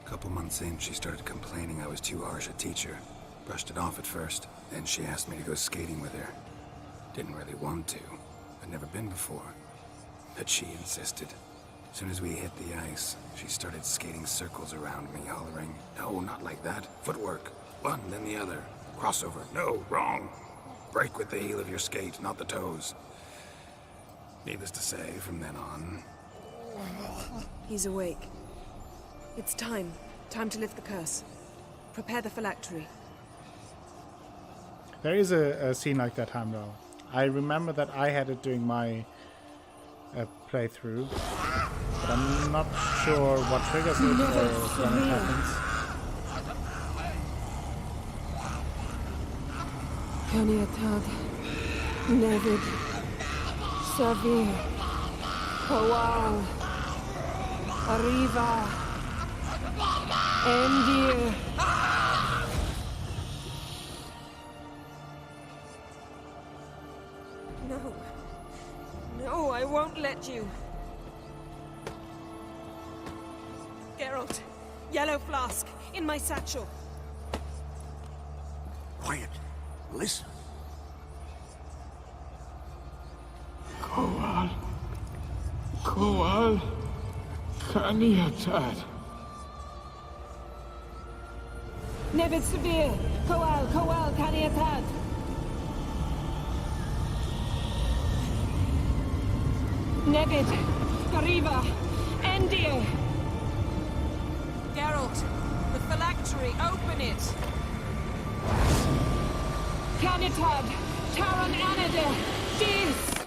A couple months in, she started complaining I was too harsh a teacher. Brushed it off at first. Then she asked me to go skating with her. Didn't really want to. I'd never been before. But she insisted. As soon as we hit the ice, she started skating circles around me, hollering, "No, not like that. Footwork. One, then the other. Crossover. No, wrong. Break with the heel of your skate, not the toes." Needless to say, from then on... He's awake. It's time. Time to lift the curse. Prepare the phylactery. There is a scene like that, Heimdall. I remember that I had it during my playthrough, but I'm not sure what triggers it or when it happens. Kaniatad, Nevid, Savir, Hawal, Arriva, Endir. No. No, I won't let you. Geralt, yellow flask, in my satchel. Quiet. Listen. Koal. Koal. Kaniatad. Nevid Severe, Koal, Kaniatad. Nevid, Gariva, Endir. Geralt, the phylactery, open it! Canitad, Taron Anada, Dis.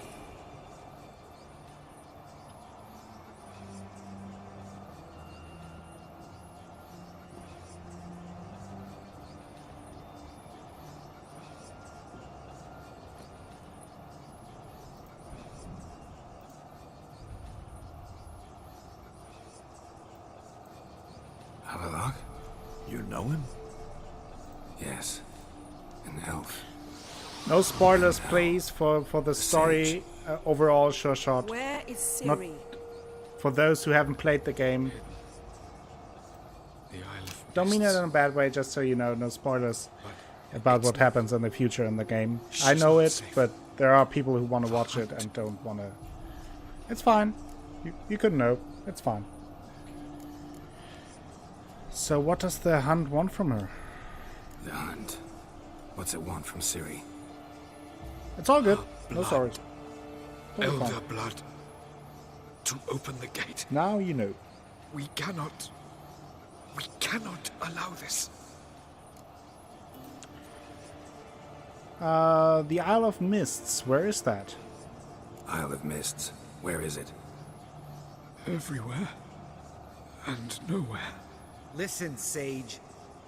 Havelock? You know him? Yes. An elf. No spoilers, please, for the story overall. Sure shot. Where is Not Ciri? for those who haven't played the game. The Isle of Don't mean it Mists. in a bad way, just so you know. No spoilers about what happens in the future in the game. I know it, but there are people who want to watch it and don't want to. It's fine. You could know. It's fine. So what does the Hunt want from her? The Hunt. What's it want from Ciri? It's all good. No Blood. sorry. Totally Elder fine. blood. To open the gate. Now you know. We cannot allow this. The Isle of Mists. Where is that? Isle of Mists. Where is it? Everywhere. And nowhere. Listen, Sage.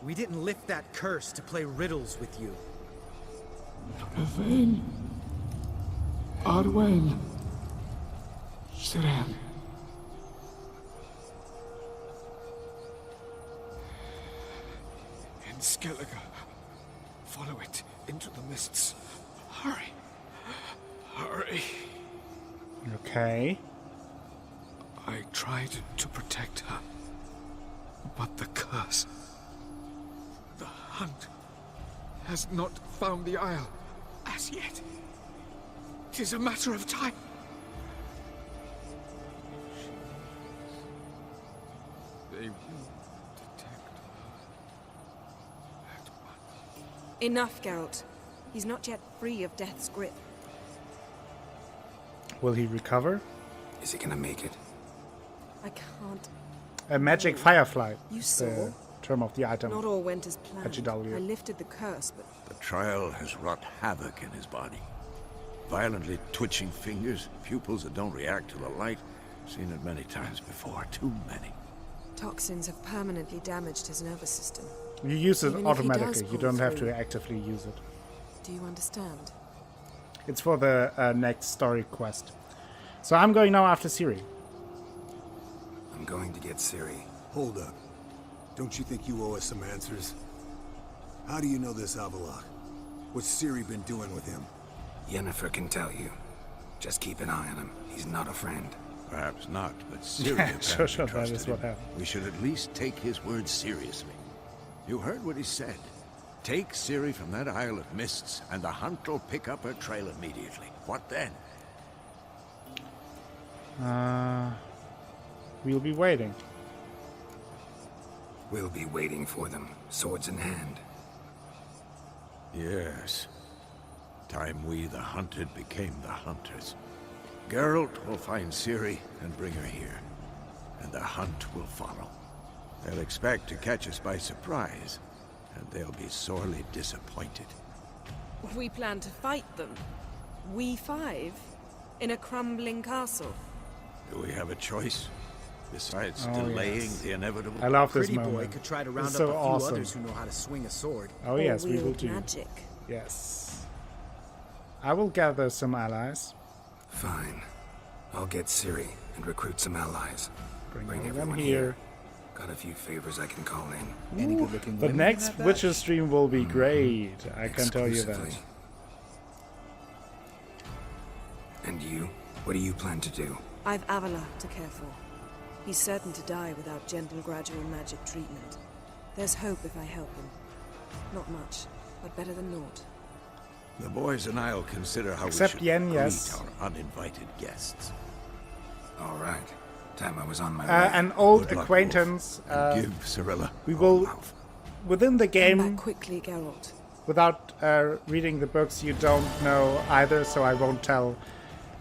We didn't lift that curse to play riddles with you. Yvain. Arwen. Siren. In Skellige. Follow it into the mists. Hurry. Hurry. Okay. I tried to protect her. But the curse. The Hunt has not found the Isle as yet. It is a matter of time. They will detect her at once. Enough, Geralt. He's not yet free of death's grip. Will he recover? Is he gonna make it? I can't. A magic firefly. You is saw. the term of the item. Not all went as planned. GW. I lifted the curse, but The trial has wrought havoc in his body. Violently twitching fingers, pupils that don't react to the light. Seen it many times before, too many. toxins have permanently damaged his nervous system. You use it Even if he does automatically. You pull don't have through. to actively use it. Do you understand? It's for the next story quest. So I'm going now after Ciri. I'm going to get Ciri. Hold up. Don't you think you owe us some answers? How do you know this Avallac'h? What's Ciri been doing with him? Yennefer can tell you. Just keep an eye on him. He's not a friend. Perhaps not, but Ciri Yeah, apparently sure, that trusted is what him. happened. We should at least take his words seriously. You heard what he said. Take Ciri from that Isle of Mists, and the Hunt will pick up her trail immediately. What then? We'll be waiting. We'll be waiting for them, swords in hand. Yes. Time we, the hunted, became the hunters. Geralt will find Ciri and bring her here. And the Hunt will follow. They'll expect to catch us by surprise, and they'll be sorely disappointed. We plan to fight them. We five? In a crumbling castle? Do we have a choice? Besides Oh, delaying yes. the inevitable? I love this Pretty moment. boy could try to round It's up so a few awesome. others who know how to swing a sword. Oh Or yes, we will wield do. magic. Yes. I will gather some allies. Fine. I'll get Ciri and recruit some allies. Bring Bring everyone everyone here. here. Got a few favors I can call in. Any good-looking The women next have that? Witcher stream will be great. I can tell you that. Exclusively. And you? What do you plan to do? I've Avallac'h to care for. He's certain to die without gentle, gradual magic treatment. There's hope if I help him. Not much, but better than naught. The boys and I'll consider how Except we should Yen, greet yes. our uninvited guests. All right. Time I was on my way. An old Good luck, acquaintance. Wolf. Give Cirilla. We will, within the Come game, back quickly, Geralt. without reading the books, you don't know either, so I won't tell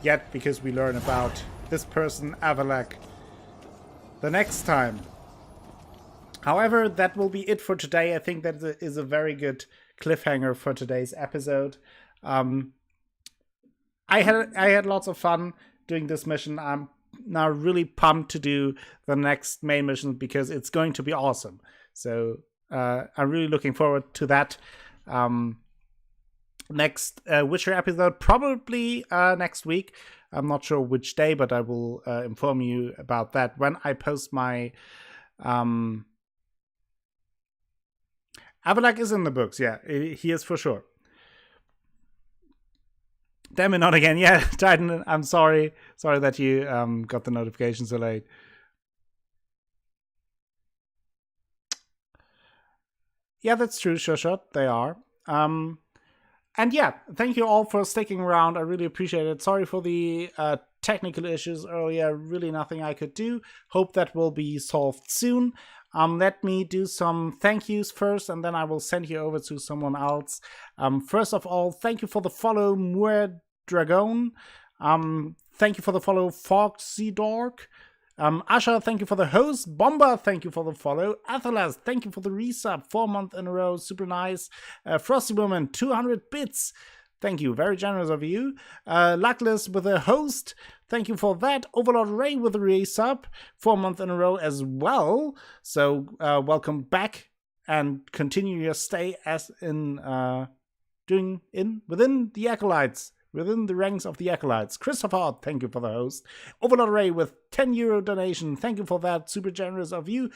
yet, because we learn about this person, Avalak, the next time. However, that will be it for today. I think that is a very good cliffhanger for today's episode. I had lots of fun doing this mission. I'm now really pumped to do the next main mission because it's going to be awesome. So I'm really looking forward to that. Next Witcher episode, probably next week. I'm not sure which day, but I will inform you about that when I post my... Avalak is in the books, yeah, he is for sure. Damn it, not again. Yeah, Titan, I'm sorry. Sorry that you got the notification so late. Yeah, that's true, Sure Shot. They are. And yeah, thank you all for sticking around. I really appreciate it. Sorry for the technical issues earlier. Really nothing I could do. Hope that will be solved soon. Let me do some thank yous first, and then I will send you over to someone else. First of all, thank you for the follow, Muir Dragon. Thank you for the follow, Foxy Dork. Asha, thank you for the host. Bomba, thank you for the follow. Athelas, thank you for the resub. 4 months in a row, super nice. Frosty Woman, 200 bits. Thank you, very generous of you. Luckless with a host, thank you for that. Overlord Ray with a resub, 4 months in a row as well. So welcome back and continue your stay as in within the Acolytes. Within the ranks of the Acolytes. Christopher, thank you for the host. Overlord Ray with €10 donation. Thank you for that. Super generous of you.